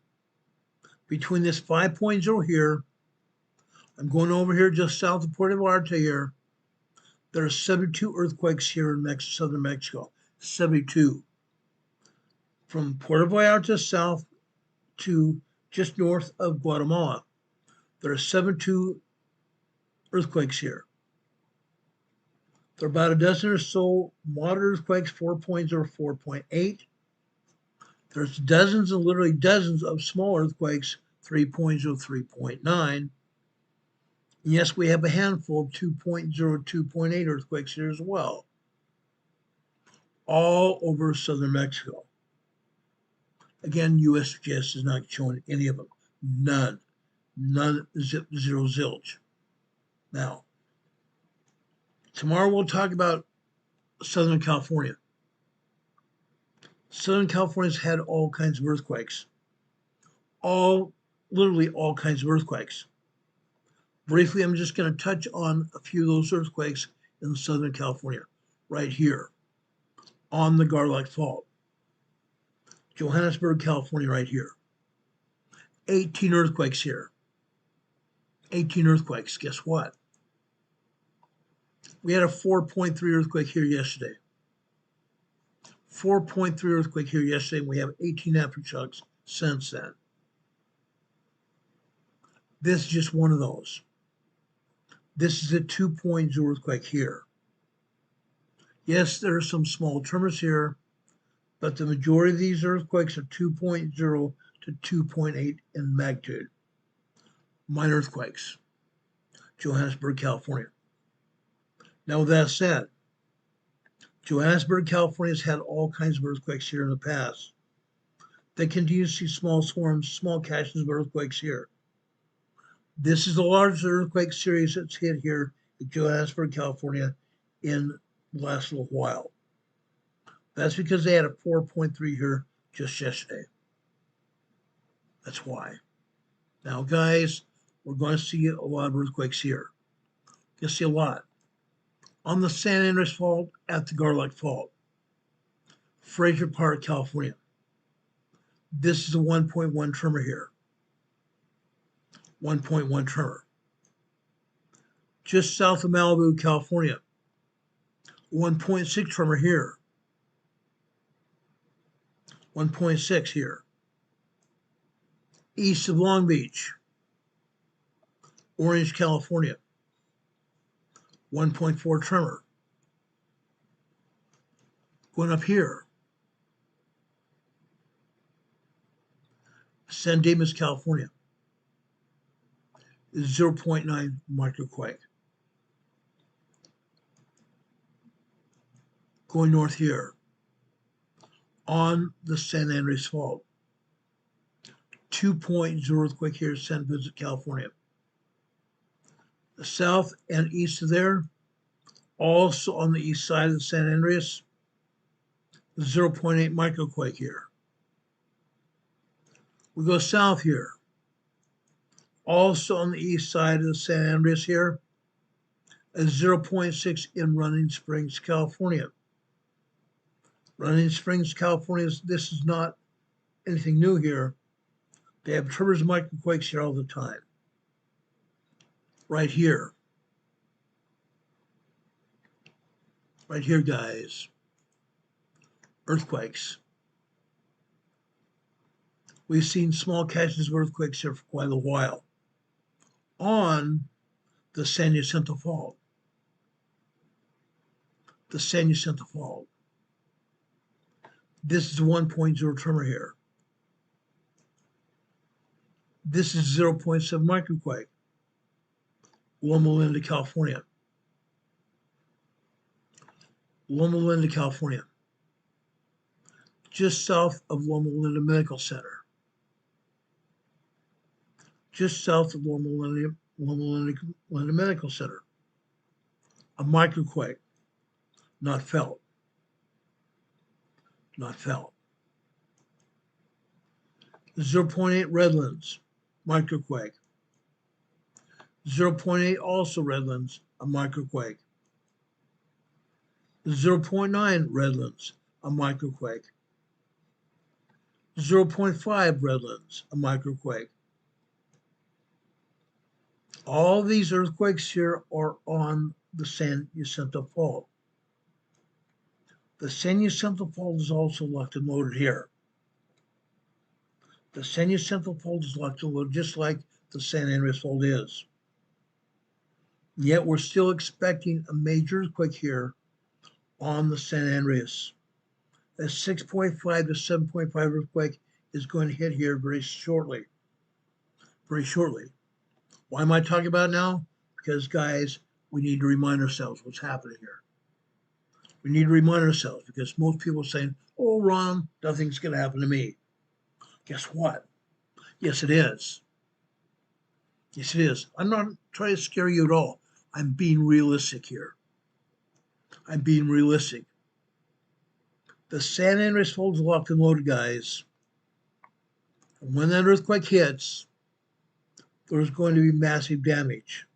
Between this 5.0 here, I'm going over here just south of Puerto Vallarta here. There are 72 earthquakes here in southern Mexico. 72. From Puerto Vallarta south to just north of Guatemala, there are 72 earthquakes here. There are about a dozen or so moderate earthquakes, 4.0, 4.8. There's dozens and literally dozens of small earthquakes, 3.0, 3.9. And yes, we have a handful of 2.0, 2.8 earthquakes here as well, all over southern Mexico. Again, USGS is not showing any of them. None. None, zip, zero, zilch. Now, tomorrow we'll talk about Southern California. Southern California's had all kinds of earthquakes. Literally all kinds of earthquakes. Briefly, I'm just going to touch on a few of those earthquakes in Southern California, right here, on the Garlock Fault. Johannesburg, California, right here. 18 earthquakes here. 18 earthquakes. Guess what? We had a 4.3 earthquake here yesterday. 4.3 earthquake here yesterday, and we have 18 aftershocks since then. This is just one of those. This is a 2.0 earthquake here. Yes, there are some small tremors here, but the majority of these earthquakes are 2.0 to 2.8 in magnitude. Minor earthquakes. Johannesburg, California. Now, with that said, Johannesburg, California has had all kinds of earthquakes here in the past. They continue to see small swarms, small caches of earthquakes here. This is the largest earthquake series that's hit here in Johannesburg, California in the last little while. That's because they had a 4.3 here just yesterday. That's why. Now, guys, we're going to see a lot of earthquakes here. You'll see a lot. On the San Andreas Fault at the Garlock Fault, Fraser Park, California. This is a 1.1 tremor here. 1.1 tremor. Just south of Malibu, California. 1.6 tremor here. 1.6 here. East of Long Beach, Orange, California. 1.4 tremor. Going up here, San Dimas, California, is 0.9 microquake. Going north here, on the San Andreas Fault, 2.0 earthquake here in San Vincent, California. The south and east of there, also on the east side of the San Andreas, 0.8 microquake here. We go south here, also on the east side of the San Andreas here, a 0.6 in Running Springs, California. Running Springs, California, this is not anything new here. They have tremors and microquakes here all the time. Right here. Right here, guys. Earthquakes. We've seen small caches of earthquakes here for quite a while. On the San Jacinto Fault. The San Jacinto Fault. This is 1.0 tremor here. This is 0.7 microquake. Loma Linda, California. Loma Linda, California. Just south of Loma Linda Medical Center. Just south of Loma Linda Medical Center. A microquake. Not felt. Not felt. 0.8 Redlands, microquake. 0.8 also Redlands, a microquake. 0.9 Redlands, a microquake. 0.5 Redlands, a microquake. All these earthquakes here are on the San Jacinto Fault. The San Jacinto Fault is also locked and loaded here. The San Jacinto Fault is locked and loaded just like the San Andreas Fault is. Yet we're still expecting a major earthquake here on the San Andreas. A 6.5 to 7.5 earthquake is going to hit here very shortly. Very shortly. Why am I talking about it now? Because, guys, we need to remind ourselves what's happening here. We need to remind ourselves because most people are saying, oh, Ron, nothing's going to happen to me. Guess what? Yes, it is. Yes, it is. I'm not trying to scare you at all. I'm being realistic here. I'm being realistic. The San Andreas Fault is locked and loaded, guys. And when that earthquake hits, there's going to be massive damage.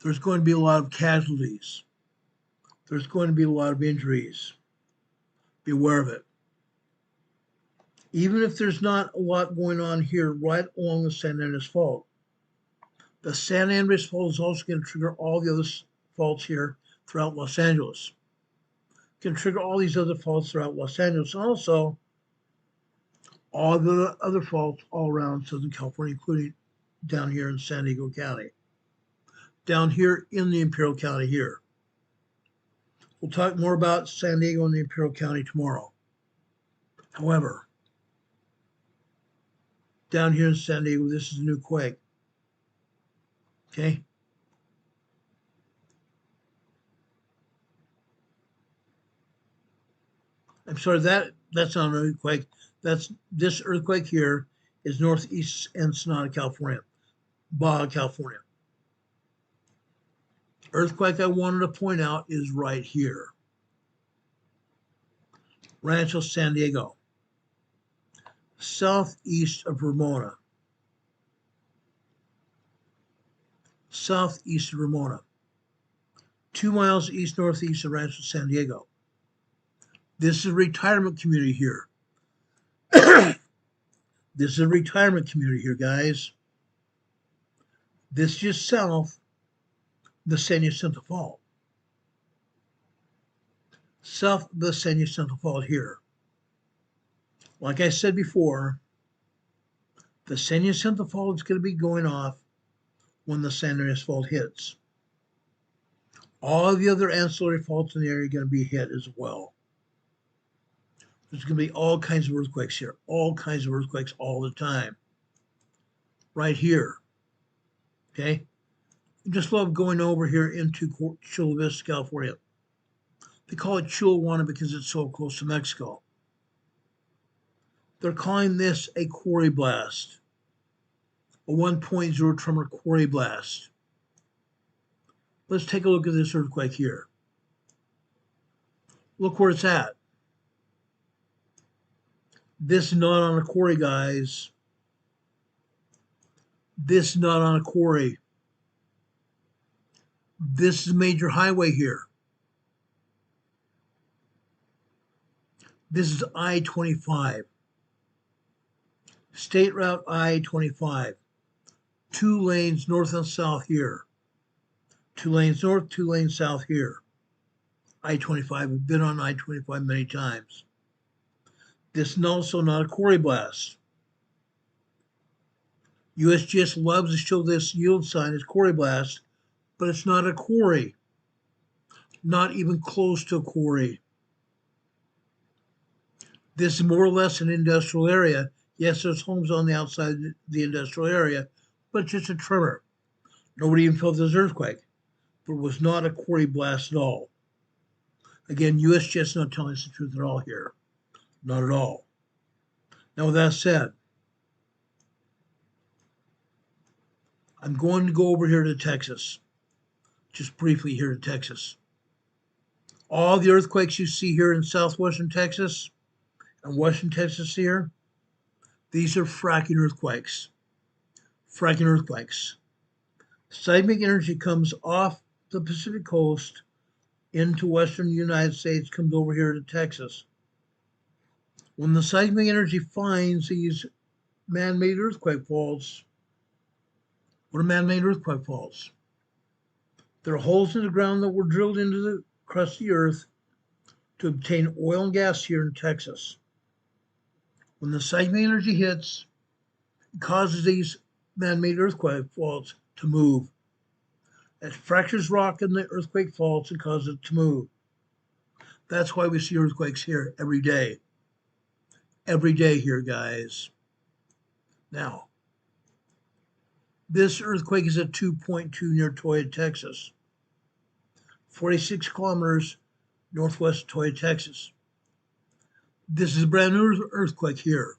There's going to be a lot of casualties. There's going to be a lot of injuries. Be aware of it. Even if there's not a lot going on here right along the San Andreas Fault, the San Andreas Fault is also going to trigger all the other faults here throughout Los Angeles. Can trigger all these other faults throughout Los Angeles, and also all the other faults all around Southern California, including down here in San Diego County, down here in the Imperial County here. We'll talk more about San Diego and the Imperial County tomorrow. However, down here in San Diego, this is a new quake. Okay? I'm sorry, that's not an earthquake. This earthquake here is northeast Ensenada, California, Baja, California. Earthquake I wanted to point out is right here. Rancho San Diego, southeast of Ramona. Southeast of Ramona. 2 miles east-northeast of Rancho San Diego. This is a retirement community here. This is a retirement community here, guys. This is just south the San Jacinto Fault. South of the San Jacinto Fault here. Like I said before, the San Jacinto Fault is going to be going off when the San Andreas Fault hits. All the other ancillary faults in the area are going to be hit as well. There's going to be all kinds of earthquakes here, all kinds of earthquakes all the time. Right here. Okay? I just love going over here into Chula Vista, California. They call it Chulawana because it's so close to Mexico. They're calling this a quarry blast, a 1.0 tremor quarry blast. Let's take a look at this earthquake here. Look where it's at. This is not on a quarry, guys. This is not on a quarry. This is a major highway here. This is I-25. State Route I-25. 2 lanes north and south here. 2 lanes north, 2 lanes south here. I-25. We've been on I-25 many times. This is also not a quarry blast. USGS loves to show this yield sign as quarry blast, but it's not a quarry. Not even close to a quarry. This is more or less an industrial area. Yes, there's homes on the outside of the industrial area, but just a tremor. Nobody even felt this earthquake, but it was not a quarry blast at all. Again, USGS not telling us the truth at all here. Not at all. Now, with that said, I'm going to go over here to Texas, just briefly here to Texas. All the earthquakes you see here in southwestern Texas and western Texas here, these are fracking earthquakes. Fracking earthquakes. Seismic energy comes off the Pacific coast into western United States, comes over here to Texas. When the seismic energy finds these man-made earthquake faults, what are man-made earthquake faults? There are holes in the ground that were drilled into the crust of the earth to obtain oil and gas here in Texas. When the seismic energy hits, it causes these man-made earthquake faults to move. It fractures rock in the earthquake faults and causes it to move. That's why we see earthquakes here every day. Every day here, guys. Now, this earthquake is at 2.2 near Toyah, Texas. 46 kilometers northwest of Toyah, Texas. This is a brand new earthquake here.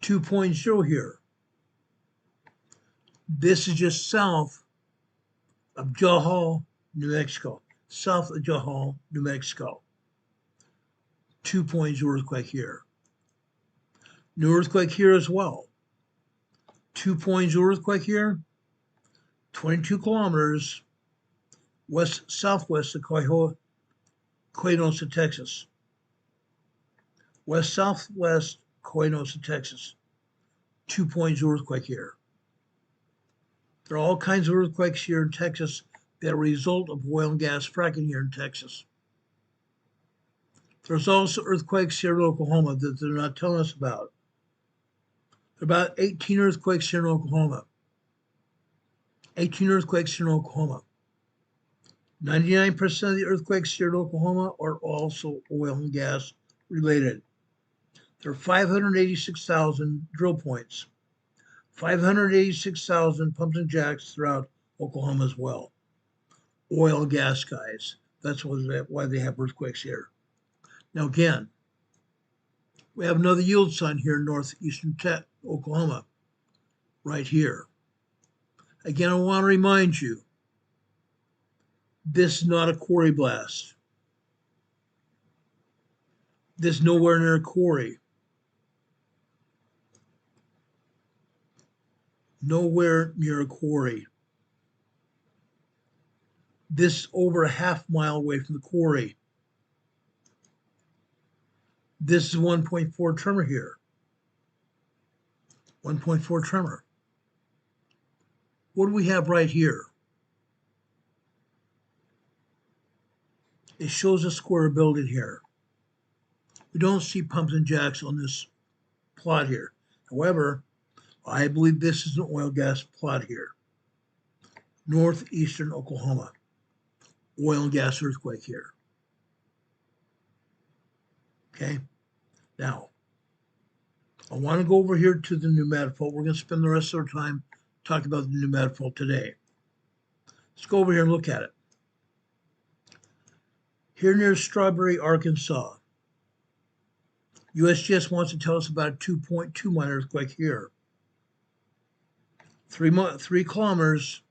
2.0 here. This is just south of Jahal, New Mexico. South of Jahal, New Mexico. 2.0 earthquake here. New earthquake here as well. 2.0 earthquake here. 22 kilometers southwest of Coinosa, Texas. West-southwest Coinosa, Texas. 2.0 earthquake here. There are all kinds of earthquakes here in Texas that are a result of oil and gas fracking here in Texas. There's also earthquakes here in Oklahoma that they're not telling us about. There are about 18 earthquakes here in Oklahoma. 18 earthquakes here in Oklahoma. 99% of the earthquakes here in Oklahoma are also oil and gas related. There are 586,000 drill points, 586,000 pumps and jacks throughout Oklahoma as well. Oil and gas guys. That's why they have earthquakes here. Now again, we have another yield sign here in northeastern Oklahoma, right here. Again, I want to remind you, this is not a quarry blast. This is nowhere near a quarry. Nowhere near a quarry. This is over a half mile away from the quarry. This is 1.4 tremor here. 1.4 tremor. What do we have right here? It shows a square building here. We don't see pumps and jacks on this plot here. However, I believe this is an oil gas plot here. Northeastern Oklahoma. Oil and gas earthquake here. Okay. Now, I want to go over here to the pneumatic fault. We're going to spend the rest of our time talking about the pneumatic fault today. Let's go over here and look at it. Here near Strawberry, Arkansas, USGS wants to tell us about a 2.2 minor earthquake here. 3 kilometers,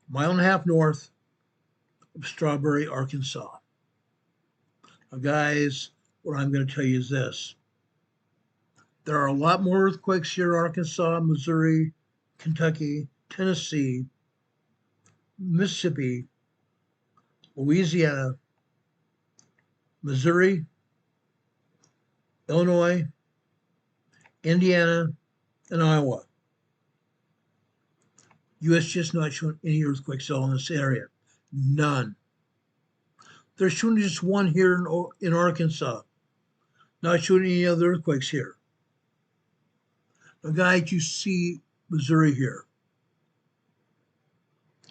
mile and a half north of Strawberry, Arkansas. Now, guys, what I'm going to tell you is this. There are a lot more earthquakes here in Arkansas, Missouri, Kentucky, Tennessee, Mississippi, Louisiana, Missouri, Illinois, Indiana, and Iowa. USGS not showing any earthquakes at all in this area. None. They're showing just one here in Arkansas. Not showing any other earthquakes here. Now, guys, you see Missouri here.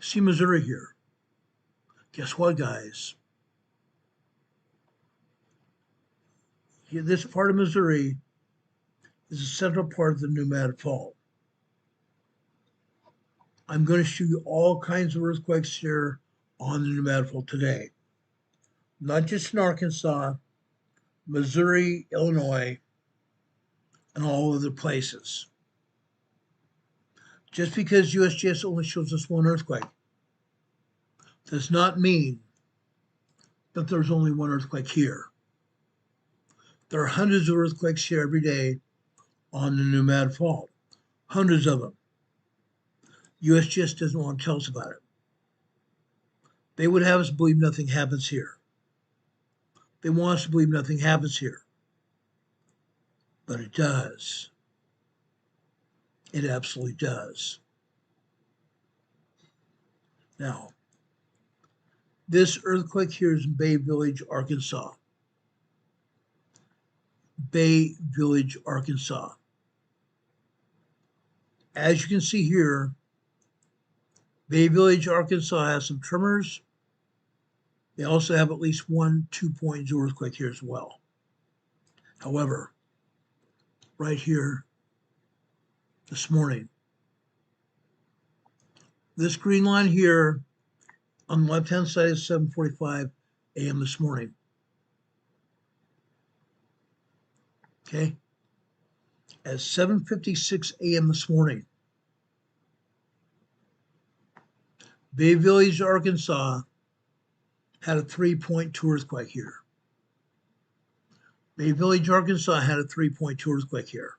See Missouri here. Guess what, guys? This part of Missouri is the central part of the Nomad Fault. I'm going to show you all kinds of earthquakes here on the Nomad Fault today. Not just in Arkansas, Missouri, Illinois, and all other places. Just because USGS only shows us one earthquake does not mean that there's only one earthquake here. There are hundreds of earthquakes here every day on the Nomad Fault. Hundreds of them. USGS doesn't want to tell us about it. They would have us believe nothing happens here. They want us to believe nothing happens here. But it does. It absolutely does. Now, this earthquake here is in Bay Village, Arkansas. Bay Village, Arkansas. As you can see here, Bay Village, Arkansas has some tremors. They also have at least 1-2 earthquake here as well. However, right here this morning, this green line here on the left-hand side is 7:45 a.m. this morning. Okay? At 7:56 a.m. this morning, Bay Village, Arkansas had a 3.2 earthquake here. Bay Village, Arkansas had a 3.2 earthquake here.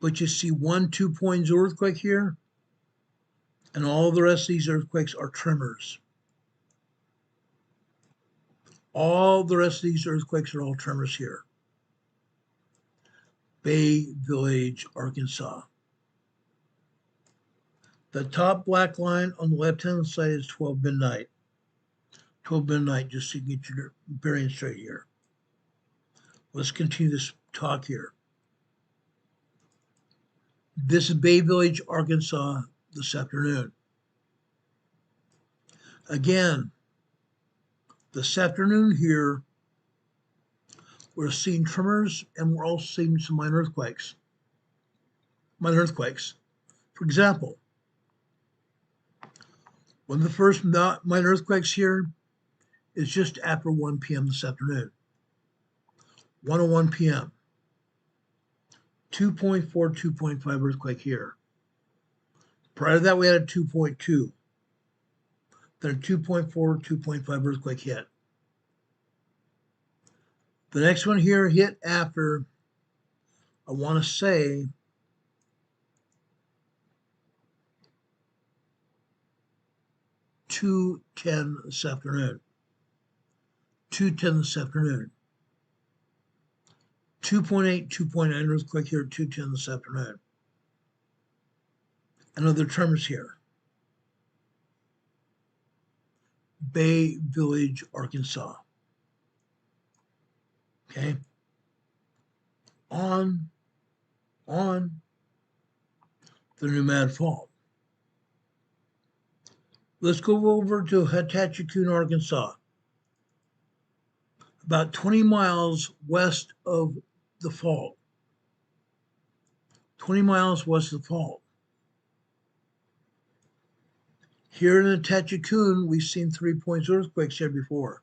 But you see 1-2 earthquake here, and all the rest of these earthquakes are tremors. All the rest of these earthquakes are all tremors here. Bay Village, Arkansas. The top black line on the left-hand side is 12 midnight. 12 midnight, just so you can get your bearing straight here. Let's continue this talk here. This is Bay Village, Arkansas this afternoon. Again, this afternoon here, we're seeing tremors and we're also seeing some minor earthquakes. Minor earthquakes. For example, one of the first minor earthquakes here is just after 1 p.m. this afternoon. 1:01 p.m. 2.4, 2.5 earthquake here. Prior to that, we had a 2.2. Then a 2.4, 2.5 earthquake hit. The next one here hit after, I want to say, 2:10 this afternoon. 2:10 this afternoon. 2.8, 2.9 earthquake here at 2:10 this afternoon. And other tremors here. Bay Village, Arkansas. Okay. On the Nomad Fault. Let's go over to Hatachikoon, Arkansas. About 20 miles west of the fault. 20 miles west of the fault. Here in Hatachikoon, we've seen 3-point earthquakes here before.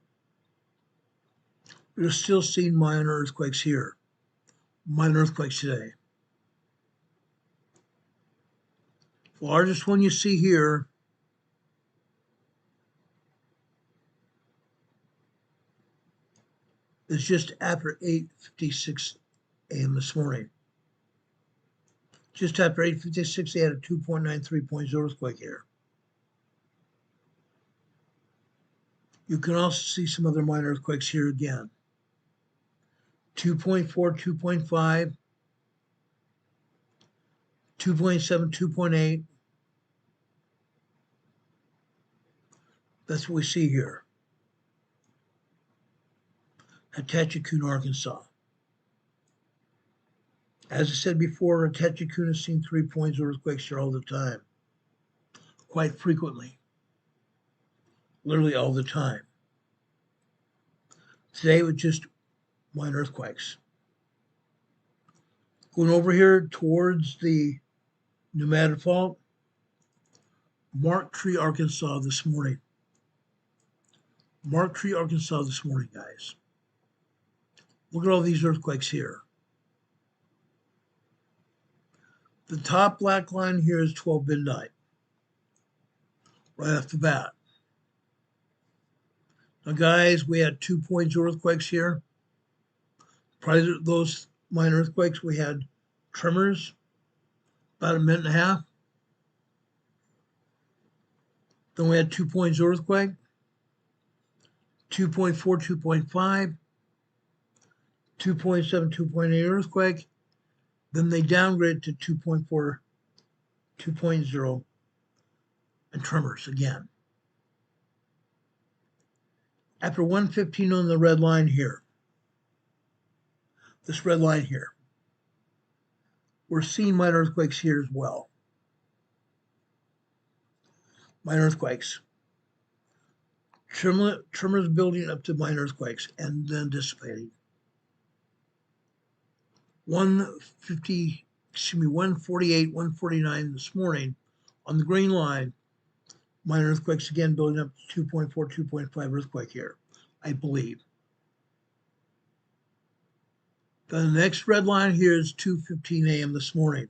We're still seeing minor earthquakes here. Minor earthquakes today. The largest one you see here is just after 8:56 a.m. this morning. Just after 8:56, they had a 2.93 earthquake here. You can also see some other minor earthquakes here again. 2.4, 2.5, 2.7, 2.8. That's what we see here. Hatachikoon, Arkansas. As I said before, Hatachikoon has seen 3-point earthquakes here all the time, quite frequently. literally all the time. Today it was just minor earthquakes. Going over here towards the Pneumatic Fault, Mark Tree, Arkansas this morning. Mark Tree, Arkansas this morning, guys. Look at all these earthquakes here. The top black line here is 12 midnight, right off the bat. Now, guys, we had 2.0 earthquakes here. Prior to those minor earthquakes, we had tremors, about a minute and a half. Then we had 2.0 earthquake, 2.4, 2.5, 2.7, 2.8 earthquake. Then they downgraded to 2.4, 2.0, and tremors again. After 1:15 on the red line here, this red line here, we're seeing minor earthquakes here as well. Minor earthquakes. Tremors building up to minor earthquakes and then dissipating. 148, 149 this morning on the green line. Minor earthquakes again building up to 2.4, 2.5 earthquake here, I believe. The next red line here is 2:15 a.m. this morning.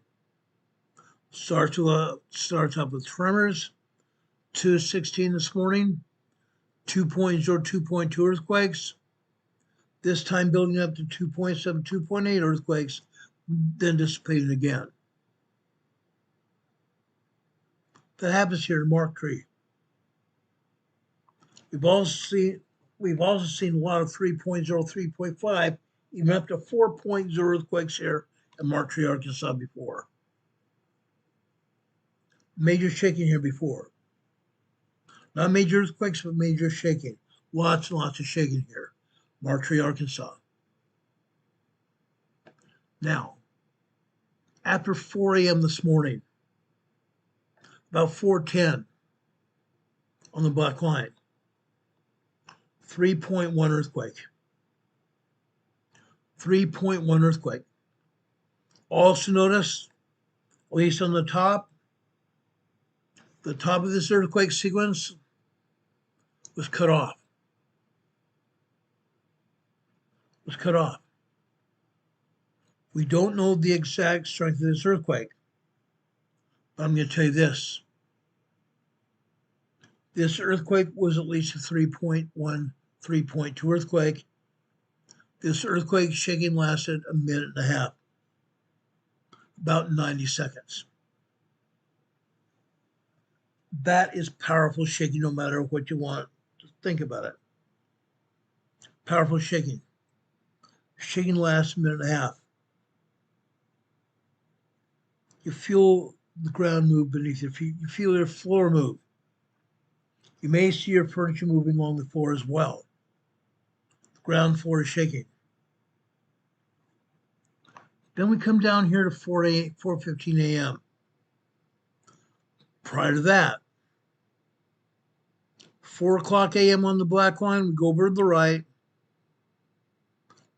Starts off with tremors, 2:16 this morning, 2.0, 2.2 earthquakes. This time building up to 2.7, 2.8 earthquakes, then dissipating again. That happens here in Mark Tree. We've also seen a lot of 3.0, 3.5, even up to 4.0 earthquakes here in Mark Tree, Arkansas before. Major shaking here before. Not major earthquakes, but major shaking. Lots and lots of shaking here. Mark Tree, Arkansas. Now, after 4 a.m. this morning, about 4:10 on the black line, 3.1 earthquake. 3.1 earthquake. Also notice, at least on the top of this earthquake sequence was cut off. Was cut off. We don't know the exact strength of this earthquake, but I'm going to tell you this. This earthquake was at least a 3.1, 3.2 earthquake. This earthquake shaking lasted a minute and a half, about 90 seconds. That is powerful shaking, no matter what you want to think about it. Powerful shaking. Shaking lasts a minute and a half. You feel the ground move beneath your feet. You feel your floor move. You may see your furniture moving along the floor as well. The ground floor is shaking. Then we come down here to 4:15 a.m. Prior to that, 4 o'clock a.m. on the black line, we go over to the right.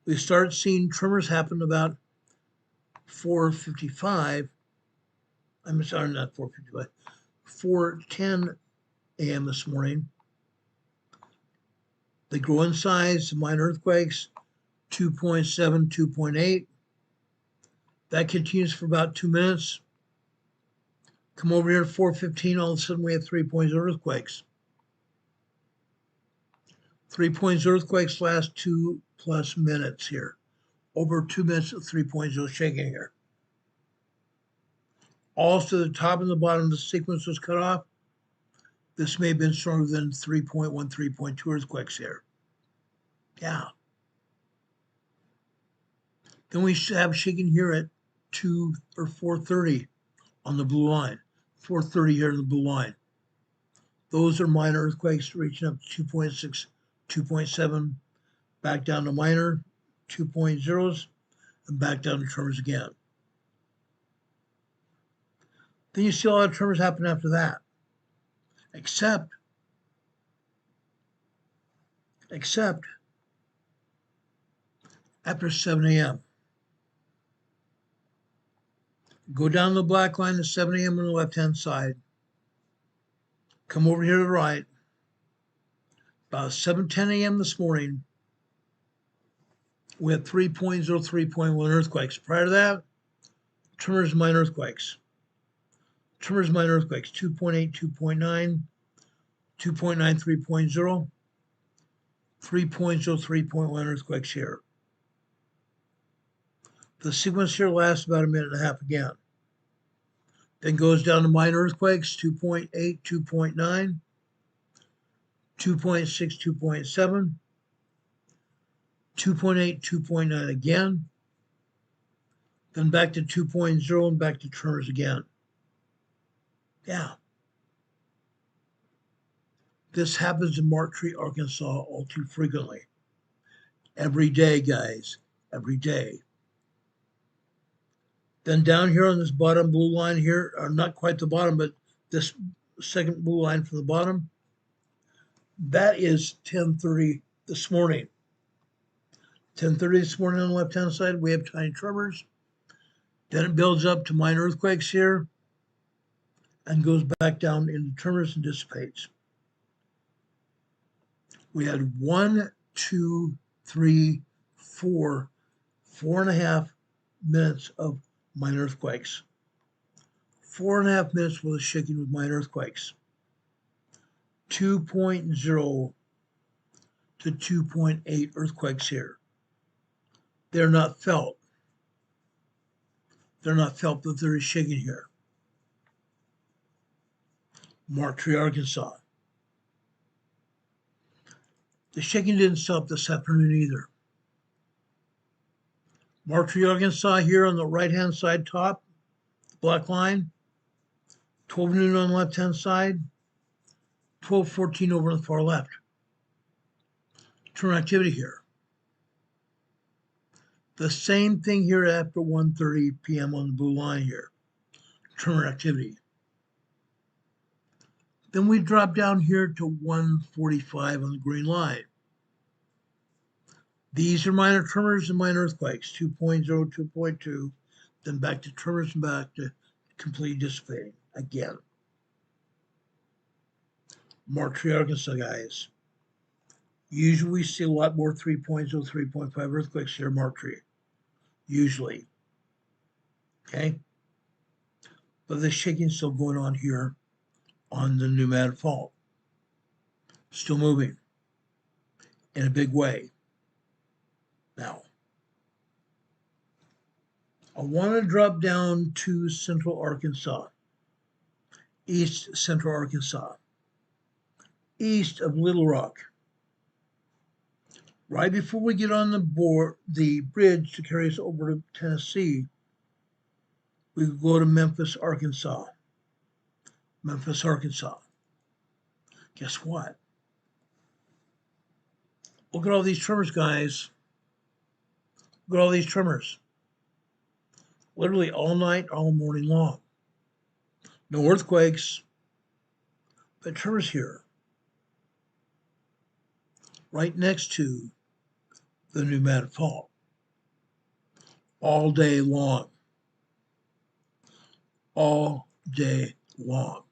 We start seeing tremors happen about 4:55. I'm sorry, not 4:55. 4:10 a.m. this morning. They grow in size, minor earthquakes, 2.7, 2.8. That continues for about 2 minutes. Come over here at 4:15, all of a sudden we have 3.0 earthquakes. 3.0 earthquakes last 2+ minutes here. Over 2 minutes of 3.0 shaking here. Also, the top and the bottom of the sequence was cut off. This may have been stronger than 3.1, 3.2 earthquakes here. Yeah. Then we have shaking here at 2 or 4:30 on the blue line. 4:30 here in the blue line. Those are minor earthquakes reaching up to 2.6, 2.7, back down to minor 2.0s, and back down to tremors again. Then you see a lot of tremors happen after that. Except except after 7 a.m. Go down the black line to 7 a.m. on the left-hand side. Come over here to the right. About 7:10 a.m. this morning, we had 3.0, 3.1 earthquakes. Prior to that, tremors, minor earthquakes. Tremors, minor earthquakes, 2.8, 2.9, 2.9, 3.0, 3.0, 3.1 earthquakes here. The sequence here lasts about a minute and a half again. Then goes down to minor earthquakes, 2.8, 2.9, 2.6, 2.7, 2.8, 2.9 again, then back to 2.0 and back to tremors again. Yeah. This happens in Martree, Arkansas all too frequently. Every day, guys, every day. Then down here on this bottom blue line here, or not quite the bottom, but this second blue line from the bottom, that is 10:30 this morning. 10:30 this morning on the left-hand side, we have tiny tremors. Then it builds up to minor earthquakes here and goes back down into tremors and dissipates. We had 1, 2, 3, 4, 4.5 minutes of minor earthquakes. 4.5 minutes worth of shaking with minor earthquakes. 2.0 to 2.8 earthquakes here. They're not felt. They're not felt, but there is shaking here. Martree, Arkansas. The shaking didn't stop this afternoon either. Martree, Arkansas here on the right-hand side top, black line, 12 noon on the left-hand side, 12:14 over on the far left. Tremor activity here. The same thing here after 1:30 p.m. on the blue line here. Tremor activity. Then we drop down here to 1:45 on the green line. These are minor tremors and minor earthquakes, 2.0, 2.2, then back to tremors and back to completely dissipating again. Martree, Arkansas, guys. Usually we see a lot more 3.0, 3.5 earthquakes here in Martree. Usually. Okay? But the shaking still going on here on the Pneumatic Fault. Still moving in a big way. Now, I want to drop down to Central Arkansas, East Central Arkansas, east of Little Rock. Right before we get on the bridge to carry us over to Tennessee, we go to Memphis, Arkansas. Memphis, Arkansas. Guess what? Look at all these tremors, guys. Look at all these tremors. Literally all night, all morning long. No earthquakes, but tremors here. Right next to the Pneumatic Fault. All day long. All day long.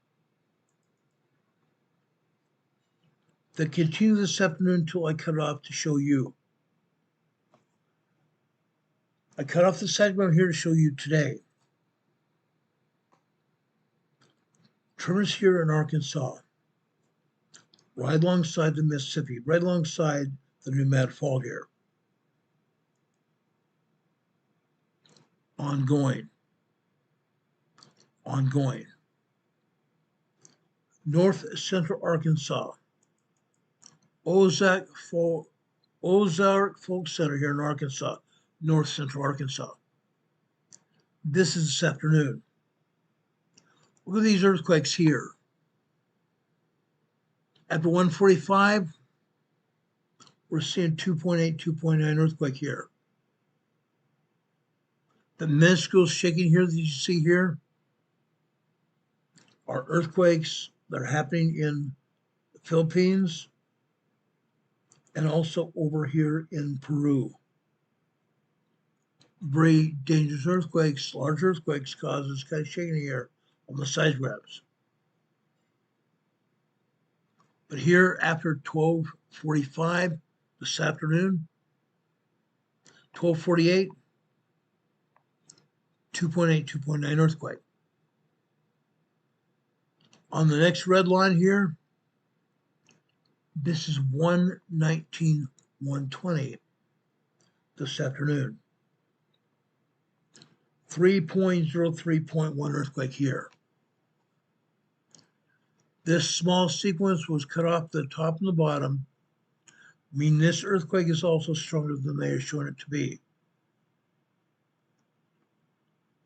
They continue this afternoon until I cut it off to show you. I cut off the segment here to show you today. Tremors here in Arkansas, right alongside the Mississippi, right alongside the Pneumatic Fault here. Ongoing. Ongoing. North Central Arkansas, Ozark Folk Center here in Arkansas, North Central Arkansas. This is this afternoon. Look at these earthquakes here. After 1:45, we're seeing 2.8, 2.9 earthquake here. The minuscule shaking here that you see here are earthquakes that are happening in the Philippines and also over here in Peru. Very dangerous earthquakes, large earthquakes cause this kind of shaking here on the seismographs. But here after 12:45 this afternoon, 12:48, 2.8, 2.9 earthquake. On the next red line here, this is 1:19, 1:20 this afternoon. 3.0, 3.1 earthquake here. This small sequence was cut off the top and the bottom, meaning this earthquake is also stronger than they are showing it to be.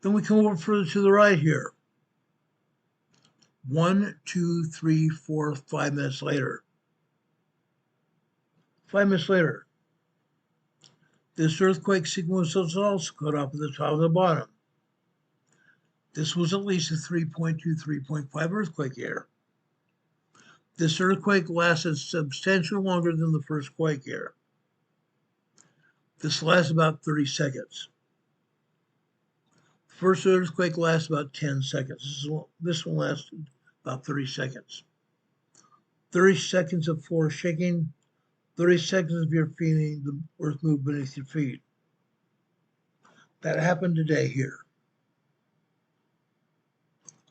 Then we come over further to the right here. 1, 2, 3, 4, 5 minutes later. 5 minutes later. This earthquake sequence was also cut off at the top and the bottom. This was at least a 3.2, 3.5 earthquake here. This earthquake lasted substantially longer than the first quake here. This lasts about 30 seconds. The first earthquake lasts about 10 seconds. This one lasted about 30 seconds. 30 seconds of floor shaking, 30 seconds of your feeling the earth move beneath your feet. That happened today here.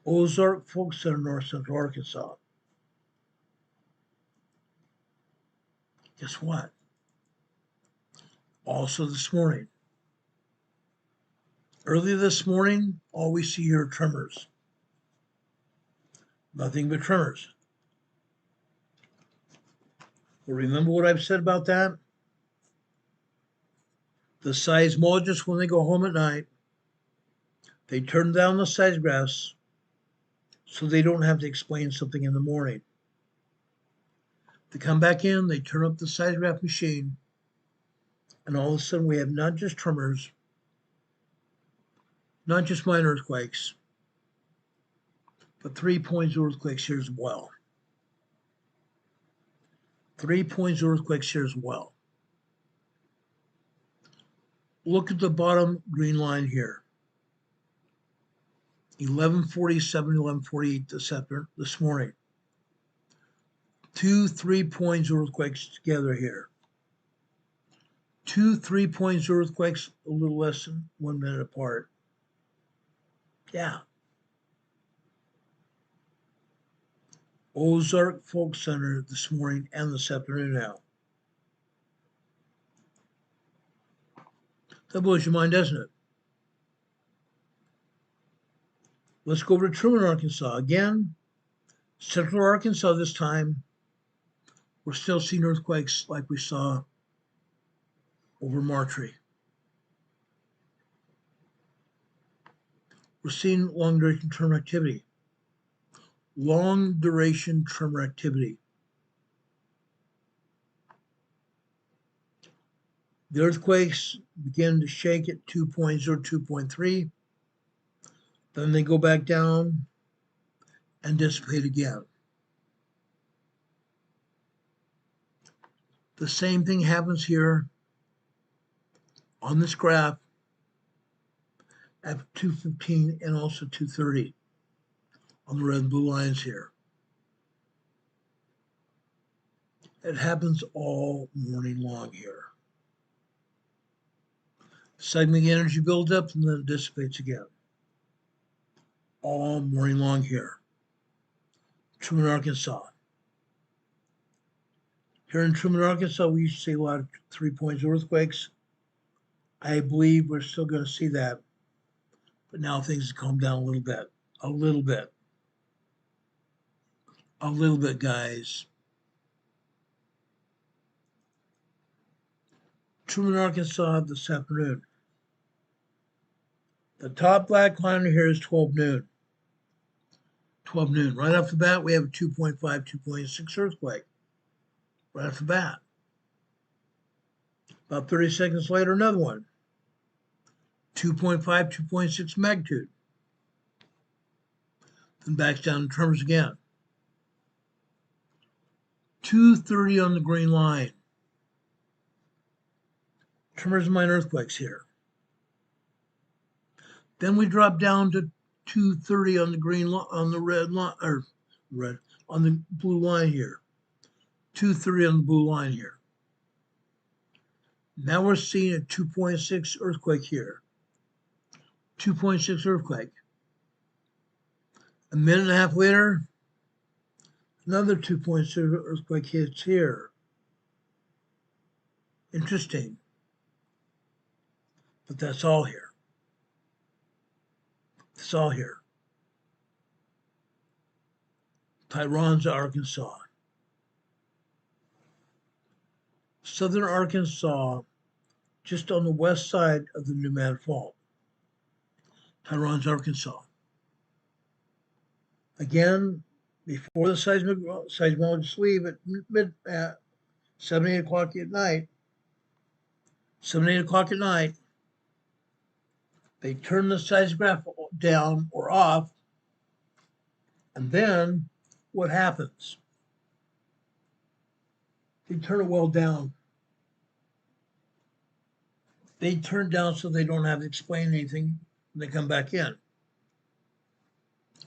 Ozark Folk Center, North Central Arkansas. Guess what? Also this morning. Early this morning, all we see here are tremors. Nothing but tremors. Well, remember what I've said about that? The seismologists, when they go home at night, they turn down the seismographs so they don't have to explain something in the morning. They come back in, they turn up the seismograph machine, and all of a sudden we have not just tremors, not just minor earthquakes, but 3.0 earthquakes here as well. 3.0 earthquakes here as well. Look at the bottom green line here. 11:47, 11:48 this morning. 2 3.0 earthquakes together here. 2 3.0 earthquakes a little less than 1 minute apart. Yeah. Ozark Folk Center this morning and this afternoon now. That blows your mind, doesn't it? Let's go over to Truman, Arkansas. Again, Central Arkansas this time. We're still seeing earthquakes like we saw over Martree. We're seeing long duration tremor activity. Long duration tremor activity. The earthquakes begin to shake at 2.0, 2.3. Then they go back down and dissipate again. The same thing happens here on this graph at 2:15 and also 2:30 on the red and blue lines here. It happens all morning long here. Seismic energy builds up and then it dissipates again. All morning long here. Truman, Arkansas. Here in Truman, Arkansas, we used to see a lot of 3.0 earthquakes. I believe we're still going to see that, but now things have calmed down a little bit. A little bit. A little bit, guys. Truman, Arkansas this afternoon. The top black line here is 12 noon. 12 noon. Right off the bat, we have a 2.5, 2.6 earthquake. Right off the bat. About 30 seconds later, another one. 2.5, 2.6 magnitude. Then backs down and tremors again. 2:30 on the green line. Tremors and minor earthquakes here. Then we drop down to 230 on the green on the red line, or red on the blue line here. 230 on the blue line here. Now we're seeing a 2.6 earthquake here. 2.6 earthquake. A minute and a half later, another 2.6 earthquake hits here. Interesting. But that's all here. It's all here. Tyronza, Arkansas. Southern Arkansas, just on the west side of the Pneumatic Fault. Tyronza, Arkansas. Again, before the seismologists leave at 7, 8 o'clock at night, 7, 8 o'clock at night, they turn the seismograph down or off, and then what happens? They turn it well down. They turn down so they don't have to explain anything when they come back in.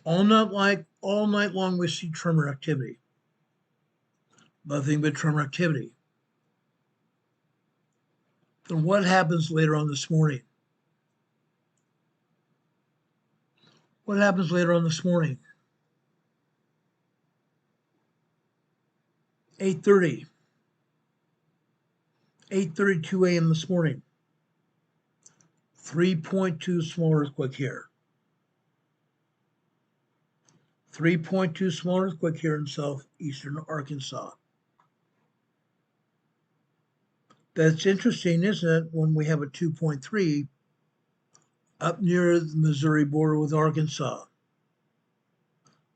All night long we see tremor activity. Nothing but tremor activity. Then what happens later on this morning? What happens later on this morning? 8:30. 8:32 a.m. this morning. 3.2 small earthquake here. 3.2 small earthquake here in southeastern Arkansas. That's interesting, isn't it, when we have a 2.3 up near the Missouri border with Arkansas.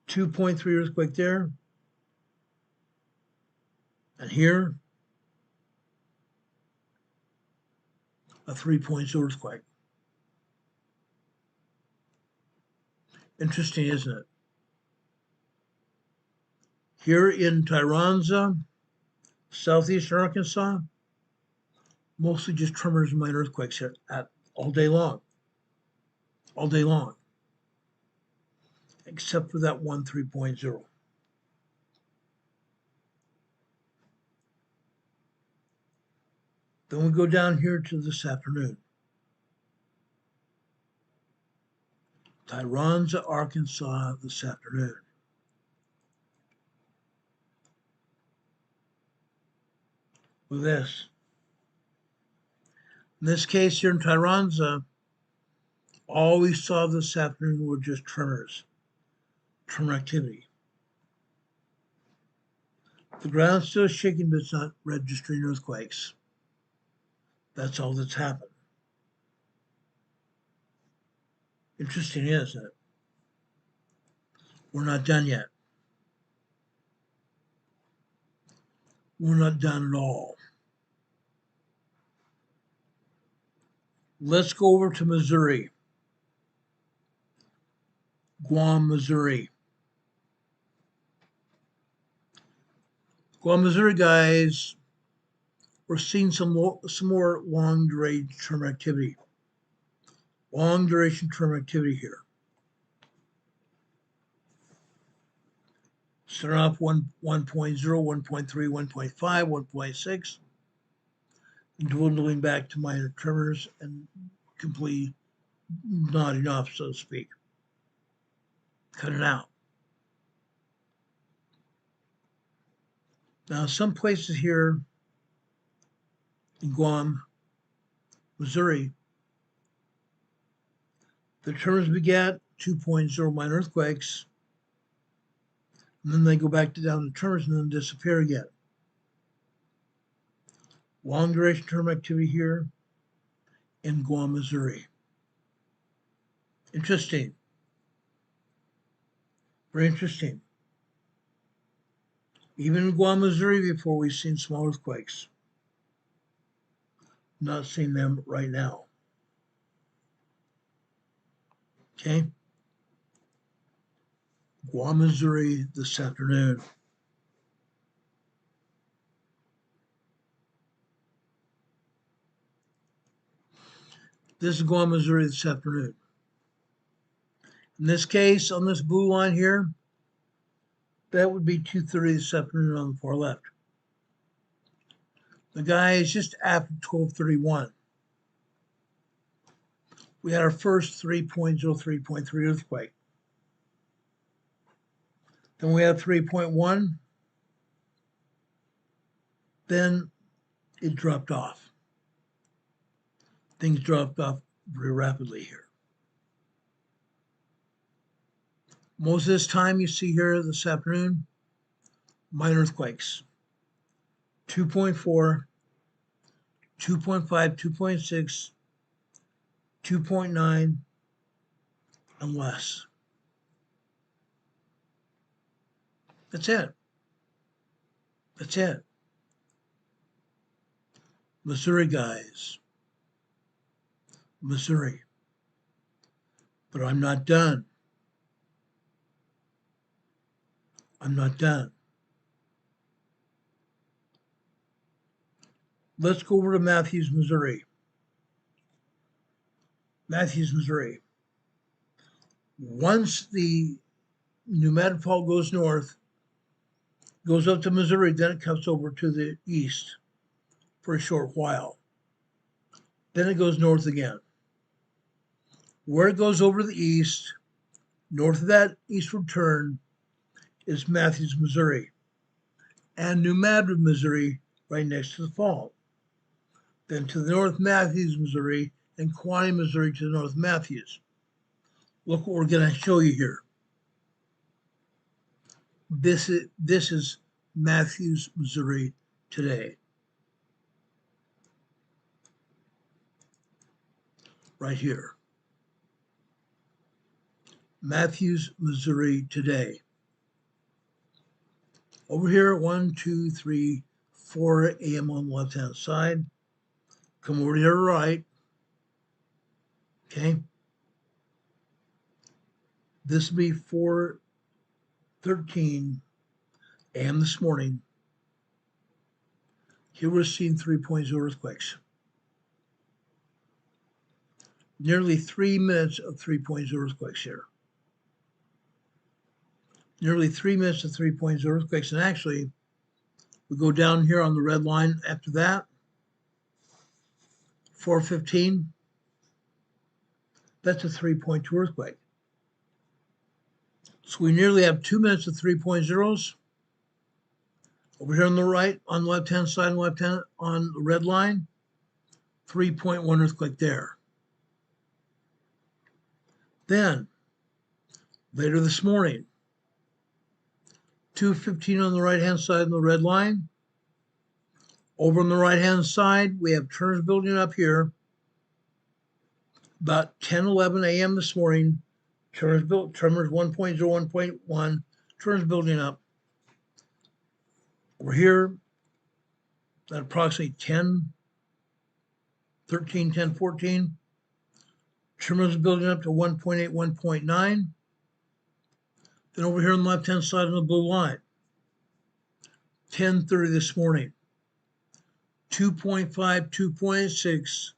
2.3 earthquake there. And here, a 3.0 earthquake. Interesting, isn't it? Here in Tyronza, southeastern Arkansas, mostly just tremors and minor earthquakes here all day long. All day long. Except for that one 3.0. Then we go down here to this afternoon. Tyronza, Arkansas this afternoon. With this. In this case here in Tyronza, all we saw this afternoon were just tremors, tremor activity. The ground's still shaking, but it's not registering earthquakes. That's all that's happened. Interesting, isn't it? We're not done yet. We're not done at all. Let's go over to Missouri. Guam, Missouri. Guam, Missouri, guys, we're seeing some more long duration tremor activity. Long duration tremor activity here. Starting off 1.0, 1.3, 1.5, 1.6, and dwindling back to minor tremors and completely nodding off, so to speak. Cutting out. Now, some places here in Guam, Missouri, the tremors begat 2.0 minor earthquakes, and then they go back down to tremors and then disappear again. Long duration tremor activity here in Guam, Missouri. Interesting. Very interesting. Even in Guam, Missouri, before we've seen small earthquakes. Not seeing them right now. Okay? Guam, Missouri this afternoon. This is Guam, Missouri this afternoon. In this case, on this blue line here, that would be 2:30 this afternoon on the far left. The guy is just after 12:31. We had our first 3.03.3 earthquake. Then we had 3.1. Then it dropped off. Things dropped off very rapidly here. Most of this time you see here this afternoon, minor earthquakes. 2.4, 2.5, 2.6, 2.9, and less. That's it. That's it. Missouri, guys. Missouri. But I'm not done. I'm not done. Let's go over to Matthews, Missouri. Matthews, Missouri. Once the pneumatic fault goes north, goes up to Missouri, then it comes over to the east for a short while. Then it goes north again. Where it goes over the east, north of that eastward turn, is Matthews, Missouri, and New Madrid, Missouri, right next to the fault. Then to the north, Matthews, Missouri, and Quaney, Missouri to the north, Matthews. Look what we're going to show you here. This is Matthews, Missouri today. Right here. Matthews, Missouri today. Over here at 1, 2, 3, 4 a.m. on the left-hand side. Come over here right. Okay. This will be 4:13 a.m. this morning. Here we're seeing 3.0 earthquakes. Nearly 3 minutes of 3.0 earthquakes here. Nearly 3 minutes of 3.0 earthquakes. And actually, we go down here on the red line after that. 4:15. That's a 3.2 earthquake. So we nearly have 2 minutes of 3.0s. Over here on the right, on the left-hand side, on the red line, 3.1 earthquake there. Then, later this morning, 2:15 on the right-hand side on the red line. Over on the right-hand side, we have tremors building up here. About 10:11 a.m. this morning, tremors 1.0, 1.1, tremors building up. Over here, at approximately 10:13, 10:14, tremors building up to 1.8, 1.9. Then over here on the left-hand side on the blue line, 10:30 this morning, 2.5, 2.6,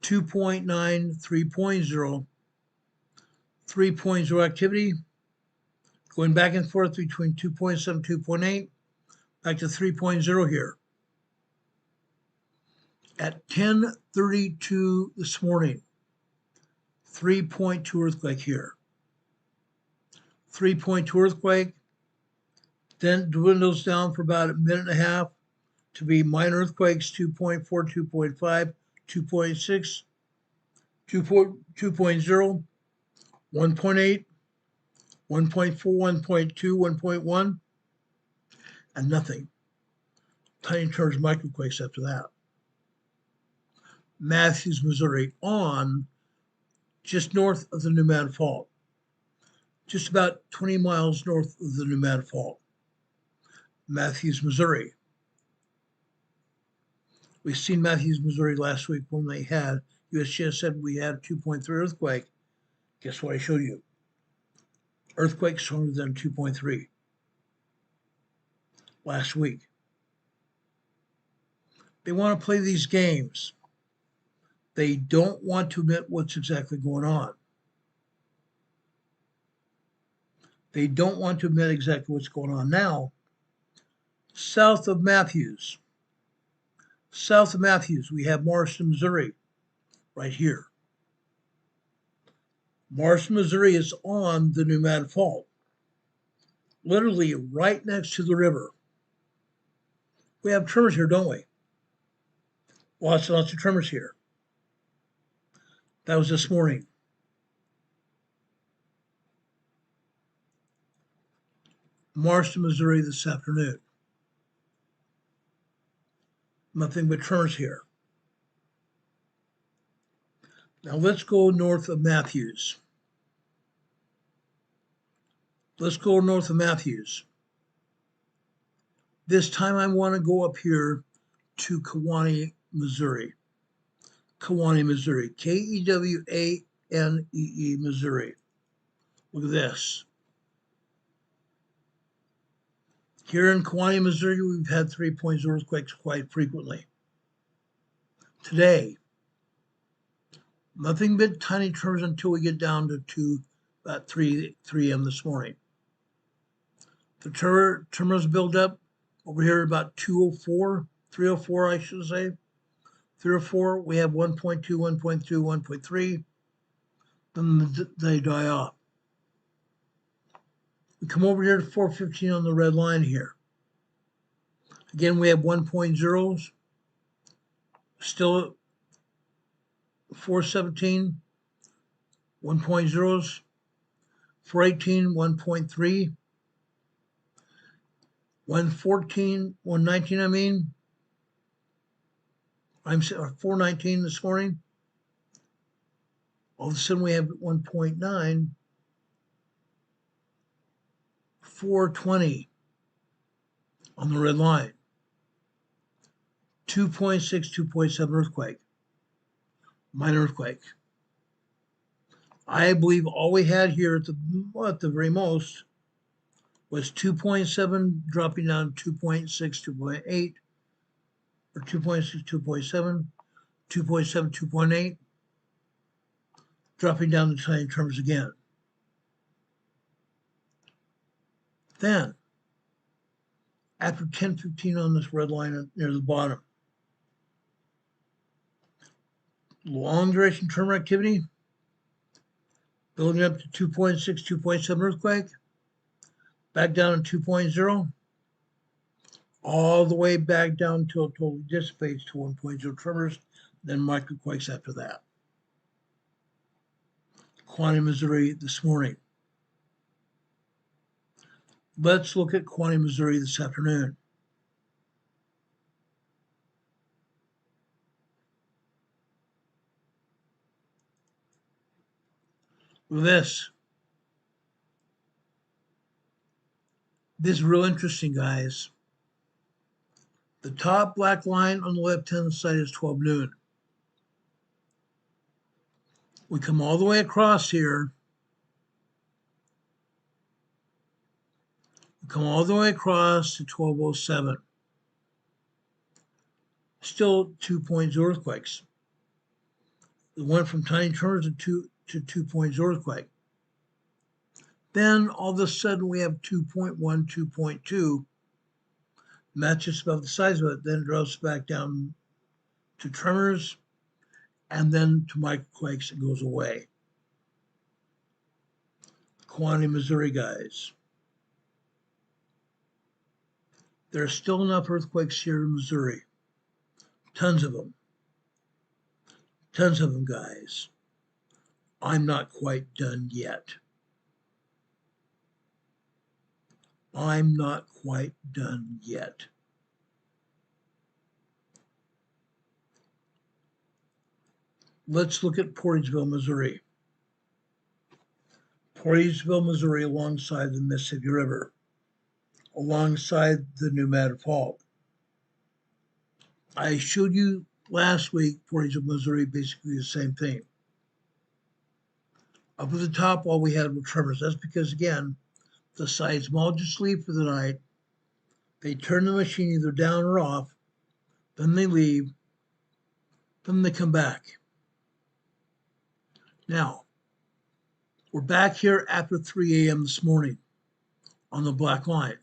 2.9, 3.0, 3.0 activity, going back and forth between 2.7, 2.8, back to 3.0 here. At 10:32 this morning, 3.2 earthquake here. 3.2 earthquake, then dwindles down for about a minute and a half to be minor earthquakes, 2.4, 2.5, 2.6, 2.0, 1.8, 1.4, 1.2, 1.1, and nothing. Tiny tremors, microquakes after that. Matthews, Missouri, on just north of the Pneumatic Fault. Just about 20 miles north of the Pneumatic Fault. Matthews, Missouri. We've seen Matthews, Missouri last week when they had, USGS said we had a 2.3 earthquake. Guess what I showed you? Earthquake stronger than 2.3 last week. They want to play these games. They don't want to admit what's exactly going on. They don't want to admit exactly what's going on. Now, south of Matthews, we have Morrison, Missouri, right here. Morrison, Missouri is on the Pneumatic Fault, literally right next to the river. We have tremors here, don't we? Lots and lots of tremors here. That was this morning. Morrison, Missouri this afternoon. Nothing but tremors here. Now let's go north of Matthews. Let's go north of Matthews. This time I want to go up here to Kewanee, Missouri. Kewanee, Missouri. Kewanee, Missouri. Look at this. Here in Kewanee, Missouri, we've had 3.0 earthquakes quite frequently. Today, nothing but tiny tremors until we get down to about 3 a.m. this morning. The tremors build up over here about 204, 304, I should say. 304, we have 1.2, 1.2, 1.3. Then they die off. We come over here to 415 on the red line here. Again, we have 1.0s, still 417, 1.0s, 418, 1.3, 114, 119, I'm 419 this morning. All of a sudden we have 1.9, 420 on the red line. 2.6, 2.7 earthquake, minor earthquake. I believe all we had here at the very most was 2.7 dropping down 2.6, 2.8, or 2.6, 2.7, 2.7, 2.8, dropping down to tiny tremors again. Then, after 10:15 on this red line near the bottom, long duration tremor activity, building up to 2.6, 2.7 earthquake, back down to 2.0, all the way back down until it totally dissipates to 1.0 tremors, then microquakes after that. Kewanee, Missouri this morning. Let's look at Kewanee, Missouri this afternoon. This is real interesting, guys. The top black line on the left-hand side is 12 noon. We come all the way across here. We come all the way across to 12:07. Still 2.0 earthquakes. It went from tiny tremors to 2.0 earthquake. Then all of a sudden we have 2.1, 2.2. And that's just above the size of it. Then it drops back down to tremors and then to microquakes and goes away. Kewanee, Missouri, guys. There's still enough earthquakes here in Missouri. Tons of them. Tons of them, guys. I'm not quite done yet. I'm not quite done yet. Let's look at Portersville, Missouri. Portersville, Missouri, alongside the Mississippi River, alongside the Pneumatic Fault. I showed you last week, Portersville, Missouri, basically the same thing. Up at the top, all we had were tremors. That's because, again, the seismologists leave for the night. They turn the machine either down or off. Then they leave. Then they come back. Now, we're back here after 3 a.m. this morning on the black line.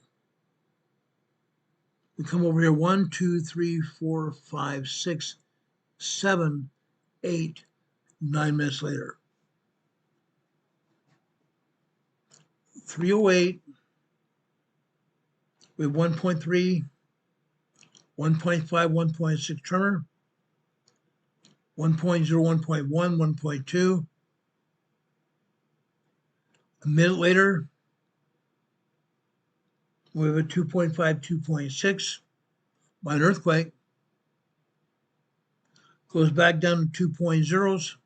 We come over here 1, 2, 3, 4, 5, 6, 7, 8, 9 minutes later. 3:08, we have 1.3, 1.5, 1.6 tremor, 1.0, 1.1, 1.2. A minute later, we have a 2.5, 2.6, minor earthquake. Goes back down to 2.0s,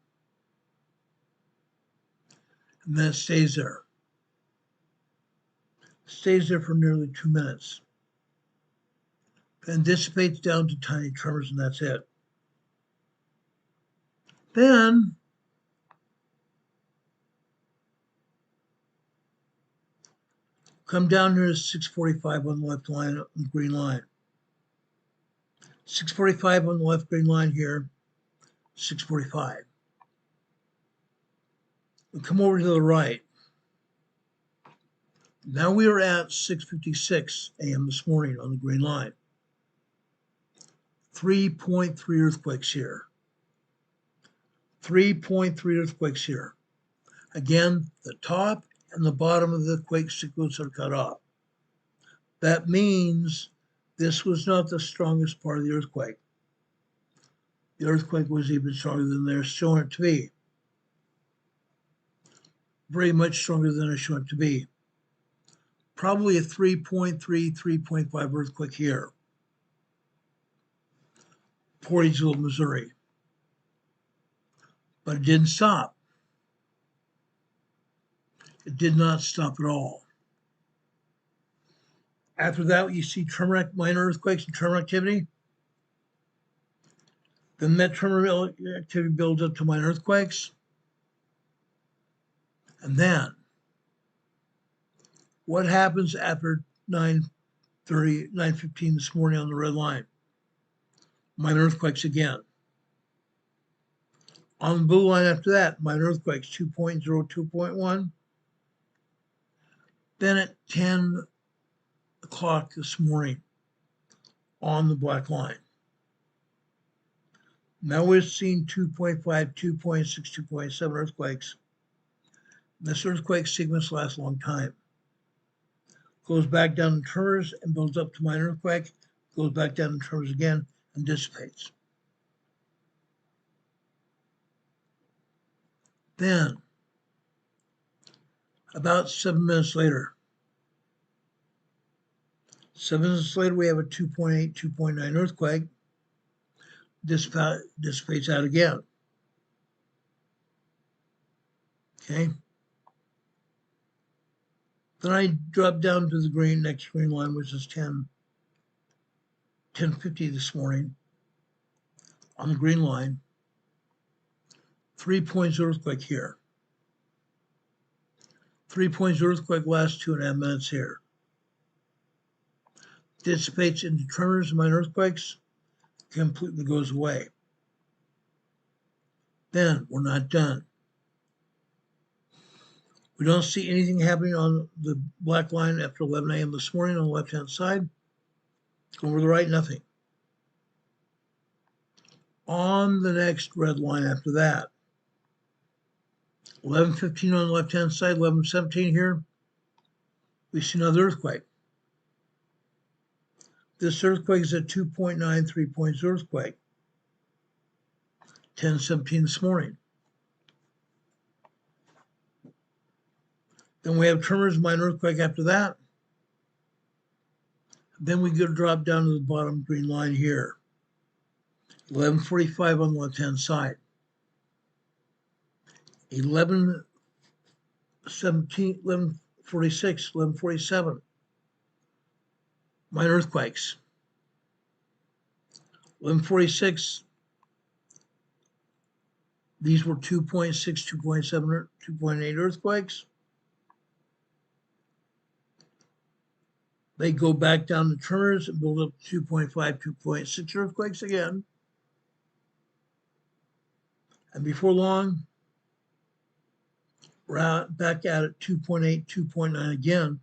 and then it stays there. Stays there for nearly 2 minutes. Then dissipates down to tiny tremors, and that's it. Then come down here to 6:45 on the left line, on the green line. 6:45 on the left green line here, 6:45. We come over to the right. Now we are at 6:56 a.m. this morning on the green line. 3.3 earthquakes here. 3.3 earthquakes here. Again, the top and the bottom of the quake sequence are cut off. That means this was not the strongest part of the earthquake. The earthquake was even stronger than they're showing it to be. Very much stronger than they're showing it to be. Probably a 3.3, 3.5 earthquake here. Portersville, Missouri. But it didn't stop. It did not stop at all. After that, you see minor earthquakes and tremor activity. Then that tremor activity builds up to minor earthquakes. And then, what happens after 9:30, 9:15 this morning on the red line? Minor earthquakes again. On the blue line after that, minor earthquakes, 2.0, 2.1. Then at 10 o'clock this morning on the black line. Now we're seeing 2.5, 2.6, 2.7 earthquakes. This earthquake sequence lasts a long time. Goes back down in tremors and builds up to minor earthquake, goes back down in tremors again and dissipates. Then, about 7 minutes later, we have a 2.8, 2.9 earthquake. Dissipates out again. Okay. Then I drop down to the next green line, which is 10:50 this morning. On the green line, 3 points earthquake here. 3 points earthquake lasts 2.5 minutes here. Dissipates into tremors and minor earthquakes, completely goes away. Then we're not done. We don't see anything happening on the black line after 11 a.m. this morning on the left-hand side. Over the right, nothing. On the next red line after that, 11:15 on the left-hand side, 11:17 here, we see another earthquake. This earthquake is a 2.9, 3 points earthquake. 10:17 this morning. Then we have tremors, minor earthquake after that. Then we go drop down to the bottom green line here. 11:45 on the left-hand side. 11:17, 11:46, 11:47. Minor earthquakes. 11:46. These were 2.6, 2.7, 2.8 earthquakes. They go back down to tremors and build up 2.5, 2.6 earthquakes again. And before long, We're back at it 2.8, 2.9 again.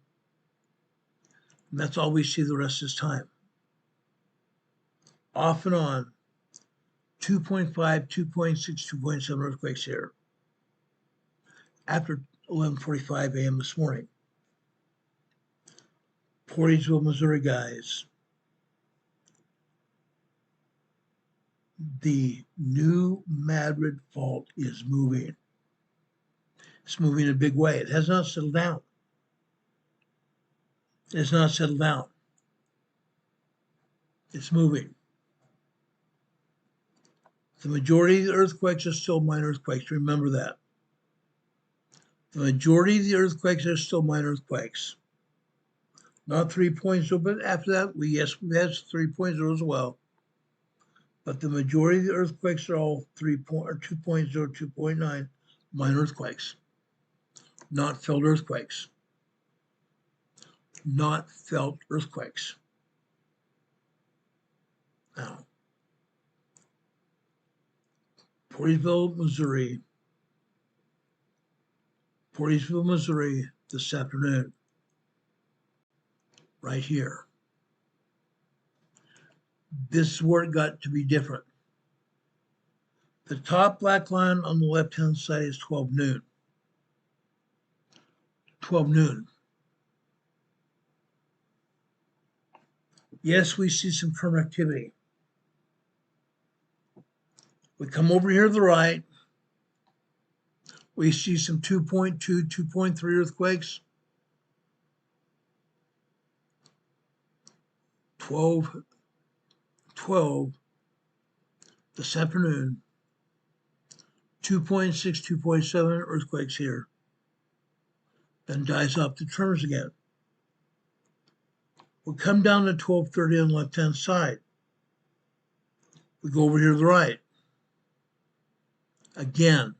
And that's all we see the rest of this time. Off and on, 2.5, 2.6, 2.7 earthquakes here after 11:45 a.m. this morning. Portageville, Missouri, guys. The new Madrid fault is moving. It's moving in a big way. It has not settled down. It's not settled down. It's moving. The majority of the earthquakes are still minor earthquakes. Remember that. The majority of the earthquakes are still minor earthquakes. Not 3.0, but after that, we've had 3.0 as well. But the majority of the earthquakes are all 2.0, 2.9 minor earthquakes. Not felt earthquakes. Not felt earthquakes. Now, Portageville, Missouri this afternoon, right here. This is where it got to be different. The top black line on the left-hand side is 12 noon. 12 noon. Yes, we see some tremor activity. We come over here to the right. We see some 2.2, 2.3 earthquakes. 12 this afternoon. 2.6, 2.7 earthquakes here. Then dies off to tremors again. We'll come down to 12:30 on the left-hand side. We go over here to the right. Again.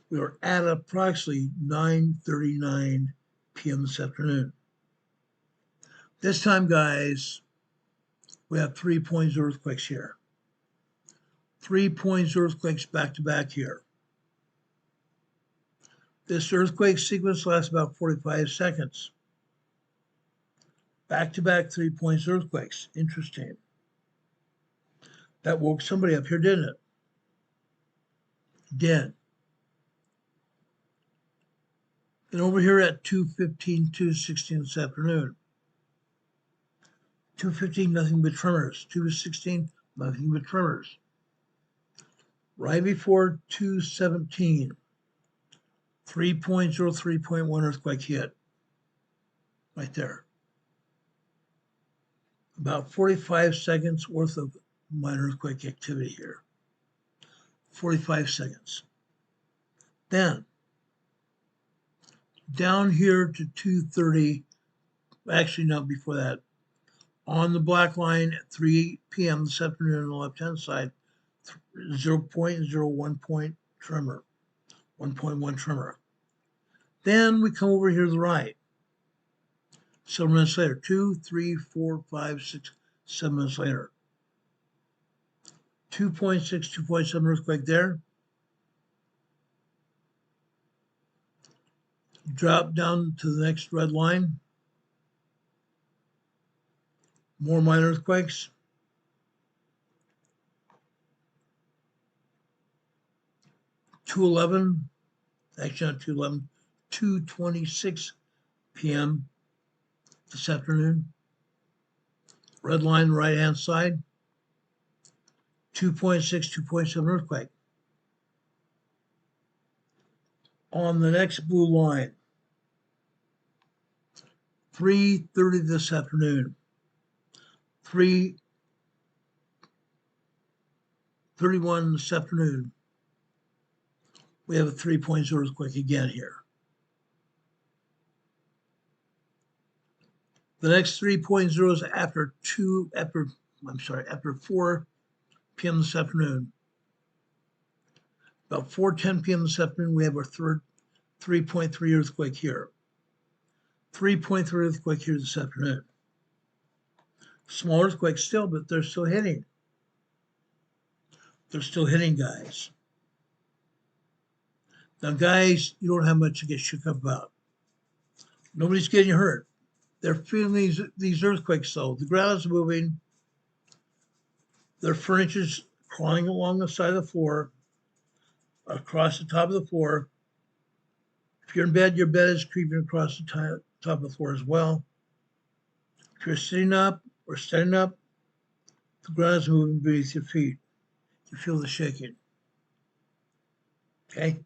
We are at approximately 9:39 p.m. this afternoon. This time, guys, we have 3.0 earthquakes here. 3.0 earthquakes back to back here. This earthquake sequence lasts about 45 seconds. Back to back 3.0 earthquakes. Interesting. That woke somebody up here, didn't it? It did. And over here at 2:15, 2:16 this afternoon. 2:15, nothing but tremors. 2:16, nothing but tremors. Right before 2:17, 3.0, 3.1 earthquake hit. Right there. About 45 seconds worth of minor earthquake activity here. 45 seconds. Then, down here to 2:30, actually no, before that, on the black line at 3 p.m. this afternoon on the left-hand side, 0.01 point tremor, 1.1 tremor. Then we come over here to the right. 7 minutes later, 2, 3, 4, 5, 6, 7 minutes later. 2.6, 2.7 earthquake there. Drop down to the next red line. More minor earthquakes. 2:11, actually not 2:11, 2:26 p.m. this afternoon. Red line, right-hand side. 2.6, 2.7 earthquake. On the next blue line, 3:30 this afternoon. 3:31 this afternoon. We have a 3.0 earthquake again here. The next 3.0 is after 4 p.m. this afternoon. About 4:10 p.m. this afternoon, we have our third 3.3 earthquake here. 3.3 earthquake here this afternoon. Small earthquakes still, but they're still hitting. They're still hitting, guys. Now, guys, you don't have much to get shook up about. Nobody's getting hurt. They're feeling these earthquakes, though. The ground is moving. Their furniture's crawling along the side of the floor, across the top of the floor. If you're in bed, your bed is creeping across the top of the floor as well. If you're sitting up or standing up, the ground is moving beneath your feet. You feel the shaking. Okay?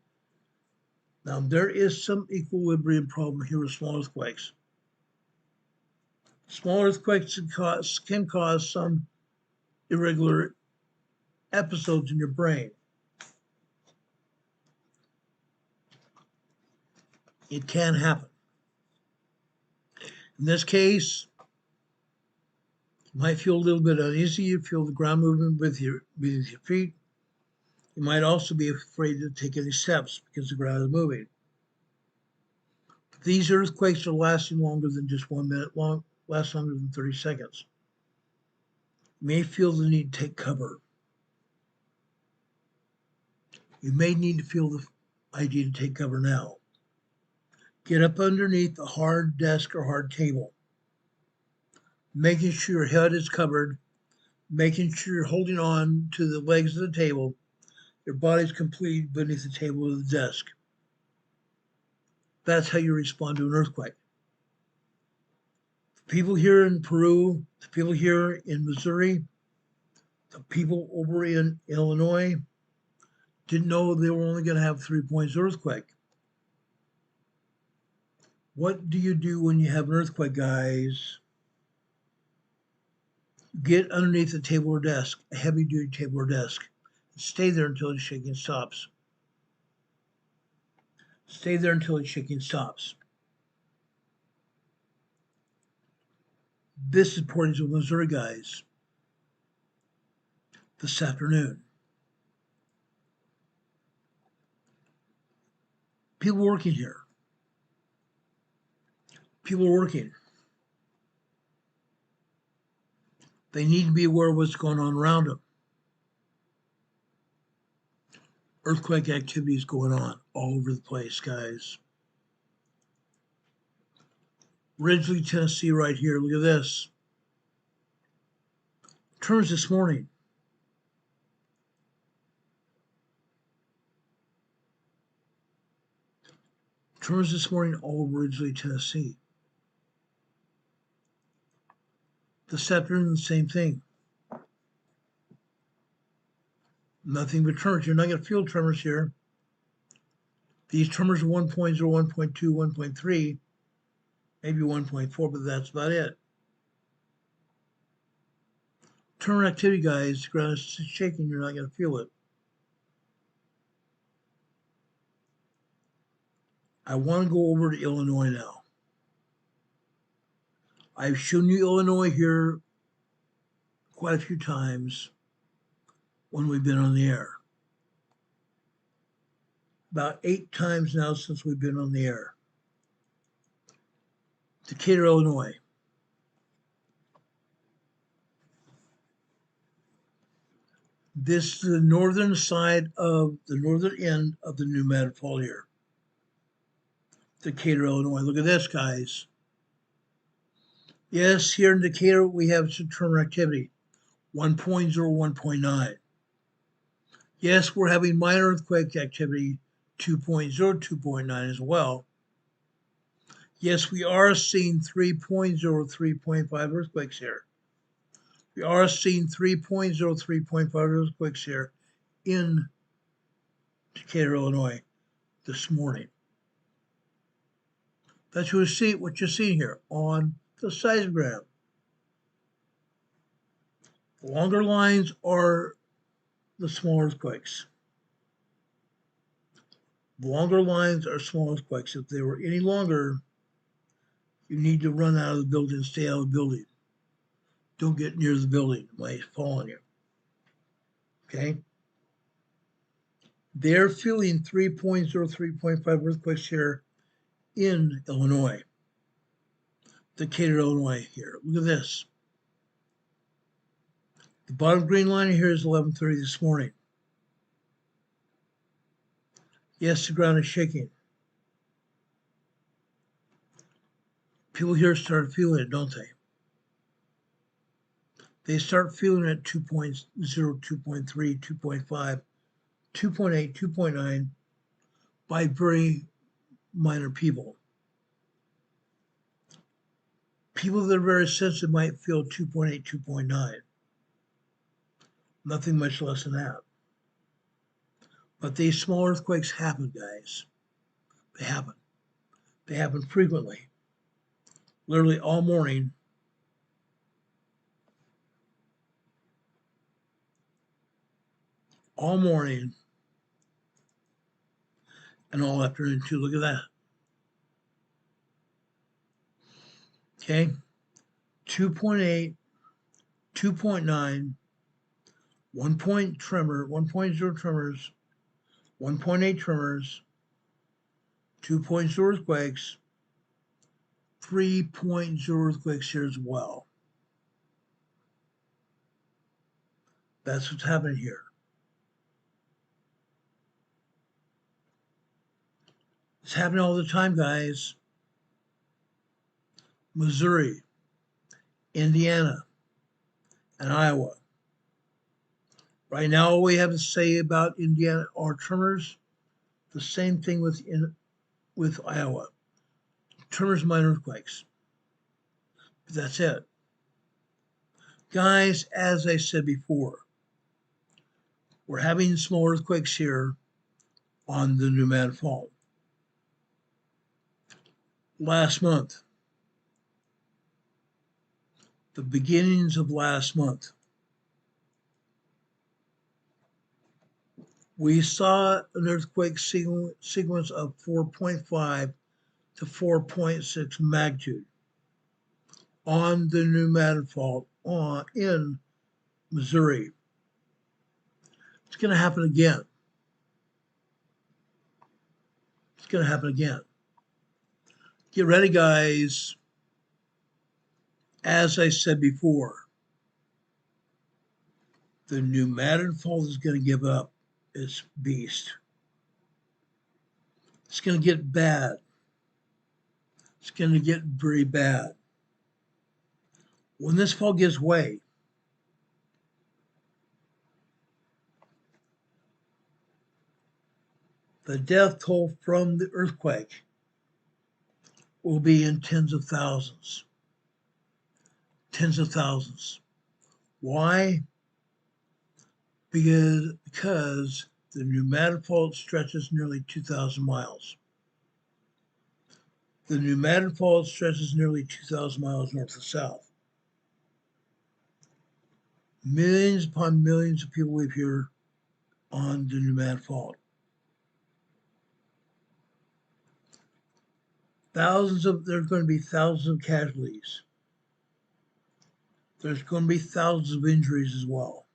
Now, there is some equilibrium problem here with small earthquakes. Small earthquakes can cause some irregular episodes in your brain. It can happen. In this case, you might feel a little bit uneasy. You feel the ground moving beneath your feet. You might also be afraid to take any steps because the ground is moving. These earthquakes are lasting longer than just 1 minute long, last longer than 30 seconds. You may feel the need to take cover. You may need to feel the idea to take cover now. Get up underneath a hard desk or hard table, making sure your head is covered, making sure you're holding on to the legs of the table, your body's completely beneath the table or the desk. That's how you respond to an earthquake. The people here in Peru, the people here in Missouri, the people over in Illinois didn't know they were only going to have 3 points earthquake. What do you do when you have an earthquake, guys? Get underneath a table or desk, a heavy-duty table or desk. Stay there until the shaking stops. Stay there until the shaking stops. This is Portage, Missouri, guys. This afternoon. People working here. People are working. They need to be aware of what's going on around them. Earthquake activity is going on all over the place, guys. Ridgely, Tennessee, right here. Look at this. Tremors this morning. Tremors this morning all over Ridgely, Tennessee. This afternoon, the same thing. Nothing but tremors. You're not going to feel tremors here. These tremors are 1.0, 1.2, 1.3, maybe 1.4, but that's about it. Tremor activity, guys. The ground is shaking. You're not going to feel it. I want to go over to Illinois now. I've shown you Illinois here quite a few times when we've been on the air. About 8 times now since we've been on the air. Decatur, Illinois. This is the northern side of the northern end of the new Madrid Fault here. Decatur, Illinois. Look at this, guys. Yes, here in Decatur, we have some tremor activity, 1.0, 1.9. Yes, we're having minor earthquake activity, 2.0, 2.9 as well. Yes, we are seeing 3.0, 3.5 earthquakes here. We are seeing 3.0, 3.5 earthquakes here in Decatur, Illinois this morning. That's what you're seeing here on the seismogram. The longer lines are the small earthquakes. The longer lines are small earthquakes. If they were any longer, you need to run out of the building, stay out of the building. Don't get near the building, it might fall on you. Okay? They're feeling 3.0, 3.5 earthquakes here in Illinois. Decatur, Illinois here. Look at this. The bottom green line here is 11:30 this morning. Yes, the ground is shaking. People here start feeling it, don't they? They start feeling it 2.0, 2.3, 2.5, 2.8, 2.9 by very minor people. People that are very sensitive might feel 2.8, 2.9. Nothing much less than that. But these small earthquakes happen, guys. They happen. They happen frequently. Literally all morning. All morning and all afternoon too. Look at that. Okay. 2.8, 2.9, 1 point tremor, 1.0 tremors, 1.8 tremors, 2.0 earthquakes, 3.0 earthquakes here as well. That's what's happening here. It's happening all the time, guys. Missouri, Indiana, and Iowa. Right now, all we have to say about Indiana are tremors. The same thing with Iowa. Tremors, minor earthquakes. But that's it. Guys, as I said before, we're having small earthquakes here on the Pneumatic Fault. Last month, the beginnings of last month, we saw an earthquake sequence of 4.5 to 4.6 magnitude on the Pneumatic Fault in Missouri. It's going to happen again. It's going to happen again. Get ready, guys. As I said before, the Pneumatic Fault is going to give up its beast. It's going to get bad. It's going to get very bad. When this fault gives way, the death toll from the earthquake will be in tens of thousands. Tens of thousands. Why? Because the Pneumatic Fault stretches nearly 2,000 miles. The Pneumatic Fault stretches nearly 2,000 miles north to south. Millions upon millions of people live here on the Pneumatic Fault. There's going to be thousands of casualties. There's going to be thousands of injuries as well.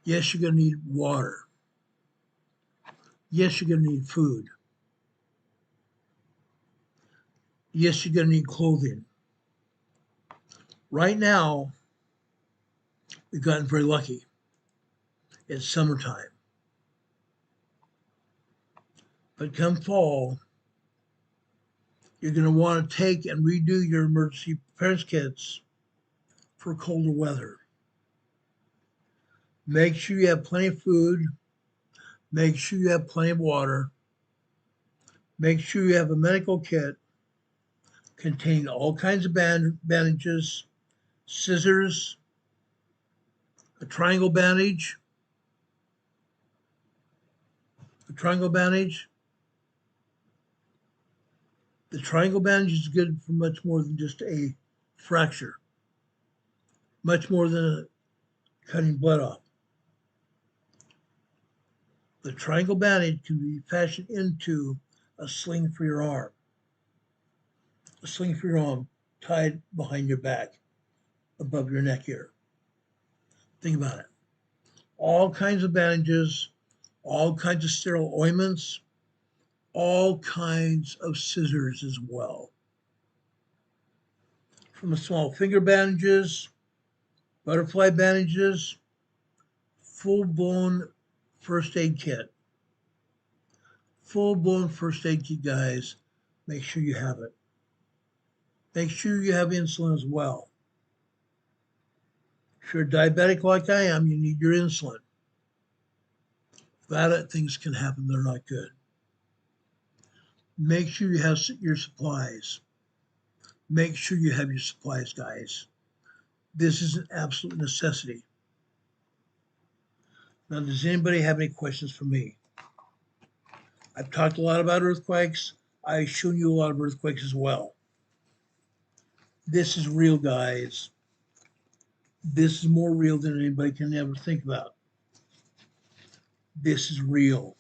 Yes, you're going to need water. Yes, you're going to need food. Yes, you're going to need clothing. Right now, we've gotten very lucky. It's summertime. But come fall, you're going to want to take and redo your emergency preparedness kits for colder weather. Make sure you have plenty of food. Make sure you have plenty of water. Make sure you have a medical kit containing all kinds of bandages, scissors, a triangle bandage. The triangle bandage is good for much more than just a fracture, much more than cutting blood off. The triangle bandage can be fashioned into a sling for your arm. A sling for your arm tied behind your back, above your neck here. Think about it. All kinds of bandages, all kinds of sterile ointments, all kinds of scissors as well. From the small finger bandages, butterfly bandages, full-blown first aid kit. Full-blown first aid kit, guys. Make sure you have it. Make sure you have insulin as well. If you're diabetic like I am, you need your insulin. Without it, things can happen that are not good. Make sure you have your supplies. Make sure you have your supplies, guys. This is an absolute necessity. Now, does anybody have any questions for me? I've talked a lot about earthquakes. I've shown you a lot of earthquakes as well. This is real, guys. This is more real than anybody can ever think about. This is real.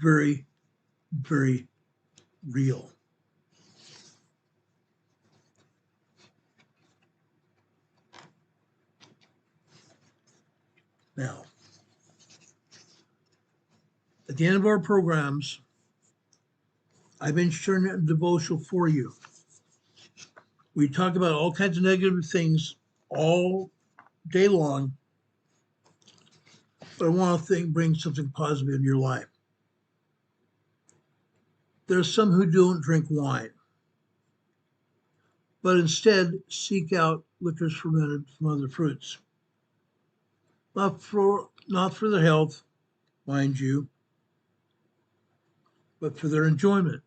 Very, very real. Now, at the end of our programs, I've been sharing a devotional for you. We talk about all kinds of negative things all day long, but I want to bring something positive in your life. There are some who don't drink wine, but instead seek out liquors fermented from other fruits. Not for their health, mind you, but for their enjoyment.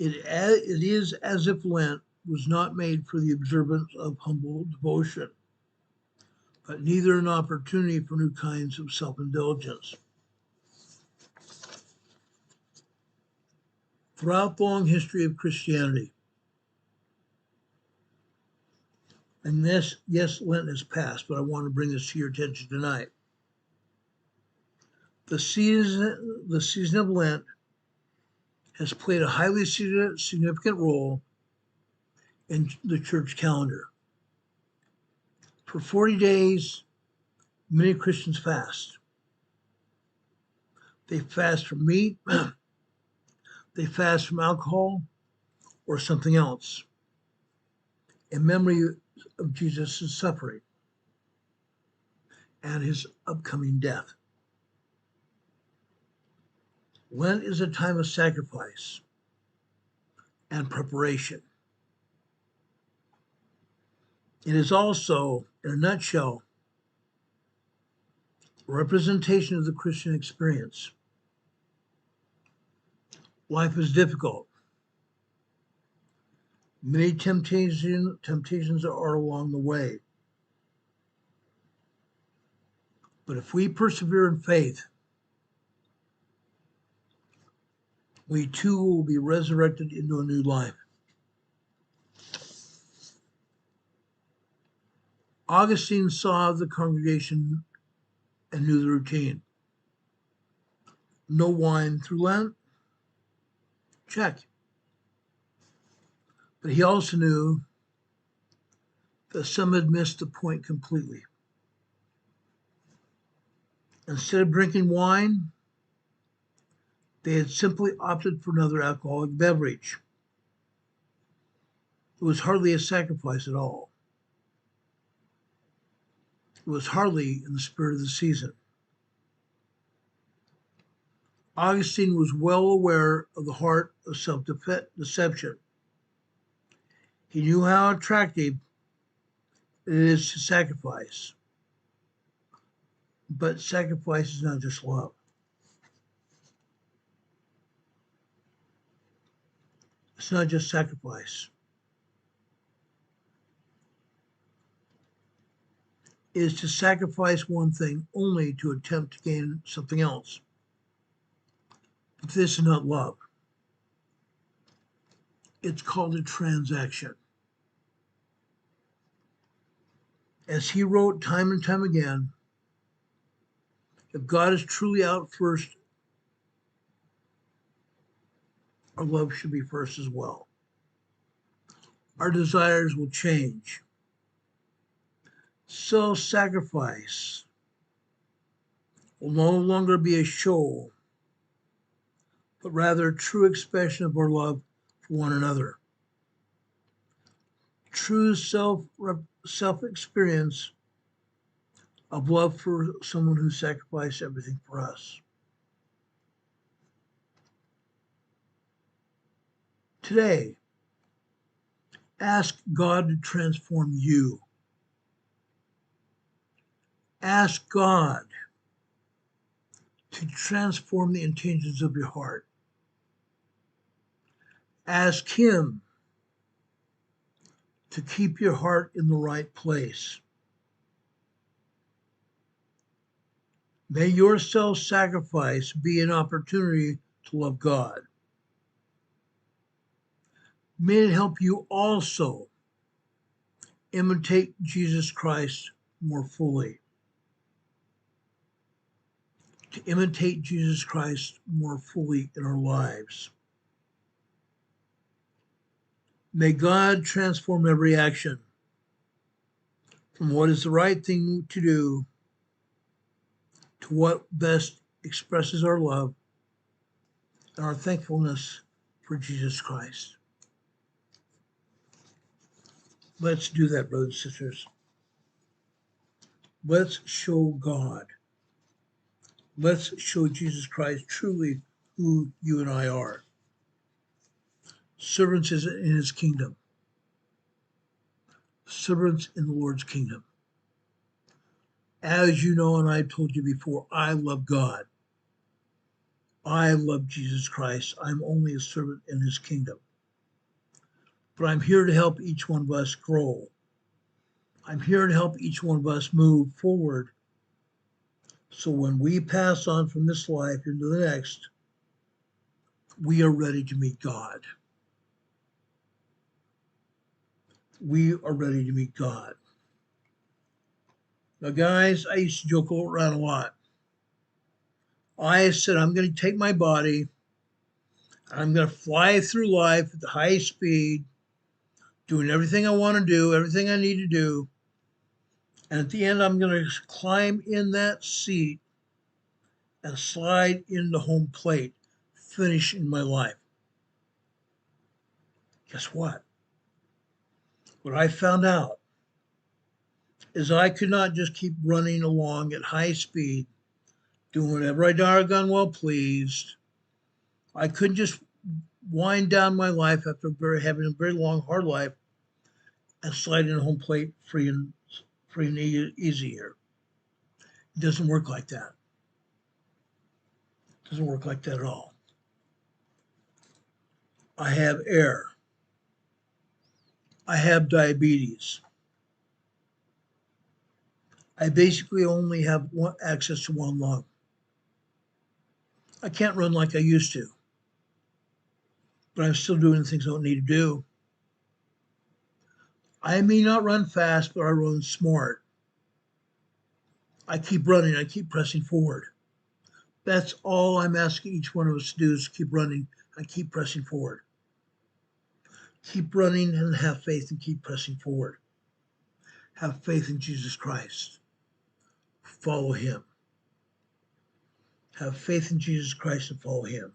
It is as if Lent was not made for the observance of humble devotion, but neither an opportunity for new kinds of self-indulgence. Throughout the long history of Christianity, and this, yes, Lent has passed, but I want to bring this to your attention tonight. The season of Lent has played a highly significant role in the church calendar. For 40 days, many Christians fast. They fast from meat, they fast from alcohol or something else in memory of Jesus' suffering and his upcoming death. Lent is a time of sacrifice and preparation. It is also, in a nutshell, a representation of the Christian experience. Life is difficult. Many temptations are along the way. But if we persevere in faith, we too will be resurrected into a new life. Augustine saw the congregation and knew the routine. No wine through Lent? Check. But he also knew that some had missed the point completely. Instead of drinking wine, they had simply opted for another alcoholic beverage. It was hardly a sacrifice at all. It was hardly in the spirit of the season. Augustine was well aware of the heart of self-deception. He knew how attractive it is to sacrifice. But sacrifice is not just love. It's not just sacrifice. It is to sacrifice one thing only to attempt to gain something else. But this is not love. It's called a transaction. As he wrote time and time again, if God is truly out first, our love should be first as well. Our desires will change. Self-sacrifice will no longer be a show, but rather a true expression of our love for one another. true self experience of love for someone who sacrificed everything for us. Today, ask God to transform you. Ask God to transform the intentions of your heart. Ask Him to keep your heart in the right place. May your self-sacrifice be an opportunity to love God. May it help you also imitate Jesus Christ more fully. To imitate Jesus Christ more fully in our lives. May God transform every action from what is the right thing to do to what best expresses our love and our thankfulness for Jesus Christ. Let's do that, brothers and sisters. Let's show God. Let's show Jesus Christ truly who you and I are. Servants in His kingdom. Servants in the Lord's kingdom. As you know, and I've told you before, I love God. I love Jesus Christ. I'm only a servant in His kingdom. But I'm here to help each one of us grow. I'm here to help each one of us move forward. So when we pass on from this life into the next, we are ready to meet God. We are ready to meet God. Now, guys, I used to joke around a lot. I said, I'm going to take my body, I'm going to fly through life at the highest speed, doing everything I want to do, everything I need to do. And at the end, I'm going to climb in that seat and slide into home plate, finishing my life. Guess what? What I found out is I could not just keep running along at high speed, doing whatever I doggone well pleased. I couldn't just wind down my life after having a very long, hard life and slide in home plate free and easy here. It doesn't work like that. It doesn't work like that at all. I have air. I have diabetes. I basically only have access to one lung. I can't run like I used to, but I'm still doing the things I don't need to do. I may not run fast, but I run smart. I keep running, I keep pressing forward. That's all I'm asking each one of us to do is keep running and keep pressing forward. Keep running and have faith and keep pressing forward. Have faith in Jesus Christ. Follow Him. Have faith in Jesus Christ and follow Him.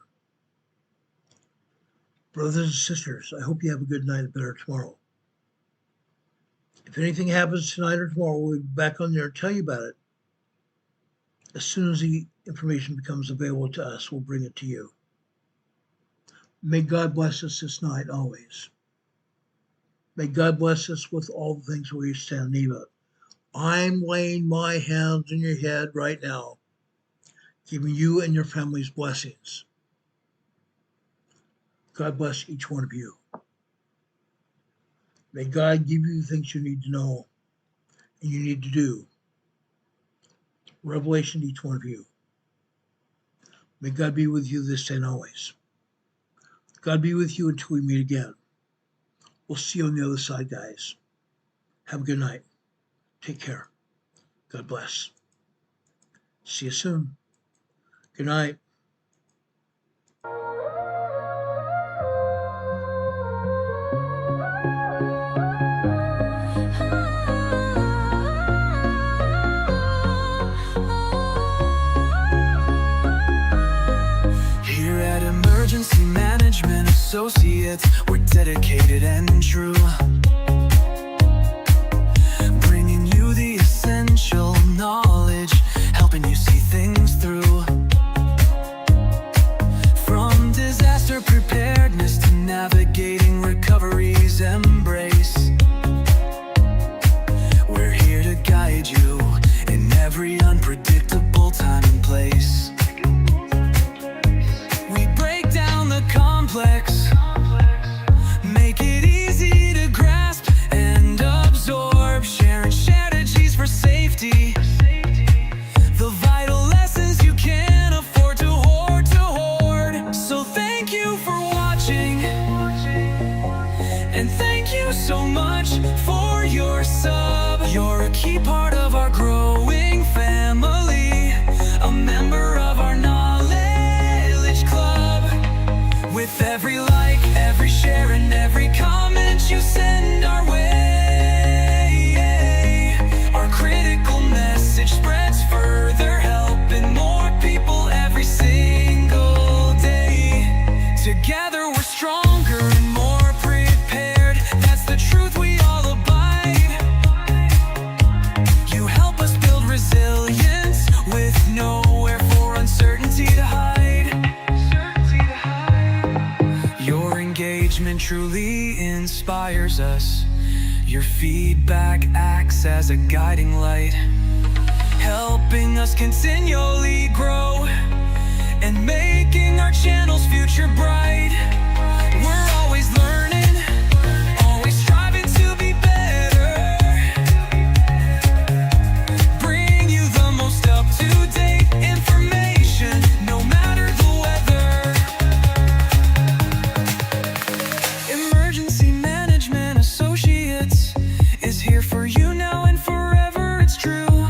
Brothers and sisters, I hope you have a good night and better tomorrow. If anything happens tonight or tomorrow, we'll be back on there and tell you about it. As soon as the information becomes available to us, we'll bring it to you. May God bless us this night always. May God bless us with all the things we stand in need of. I'm laying my hands on your head right now, giving you and your families blessings. God bless each one of you. May God give you the things you need to know and you need to do. Revelation to each one of you. May God be with you this day and always. God be with you until we meet again. We'll see you on the other side, guys. Have a good night. Take care. God bless. See you soon. Good night. Here at Emergency Management Associates, we're dedicated and true. much for your sub. You're a key part of our growing family, a member of our knowledge club. With every like, every share, and every comment you send our way, our critical message spreads further, helping more people every single day. Together we're stronger and more prepared. That's the truth we all abide. You help us build resilience with nowhere for uncertainty to hide. Your engagement truly inspires us. Your feedback acts as a guiding light, helping us continually grow and making our channel's future bright. We're always learning, always striving to be better. Bring you the most up-to-date information, no matter the weather. Emergency Management Associates is here for you now and forever, it's true.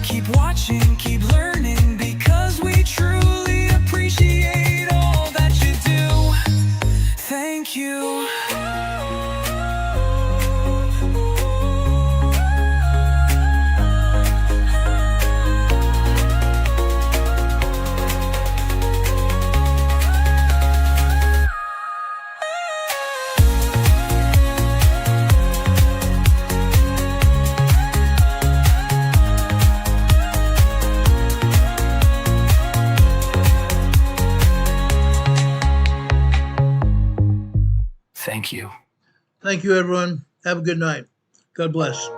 Keep watching, keep learning, because we truly appreciate all that you do. Thank you. Thank you. Thank you, everyone. Have a good night. God bless.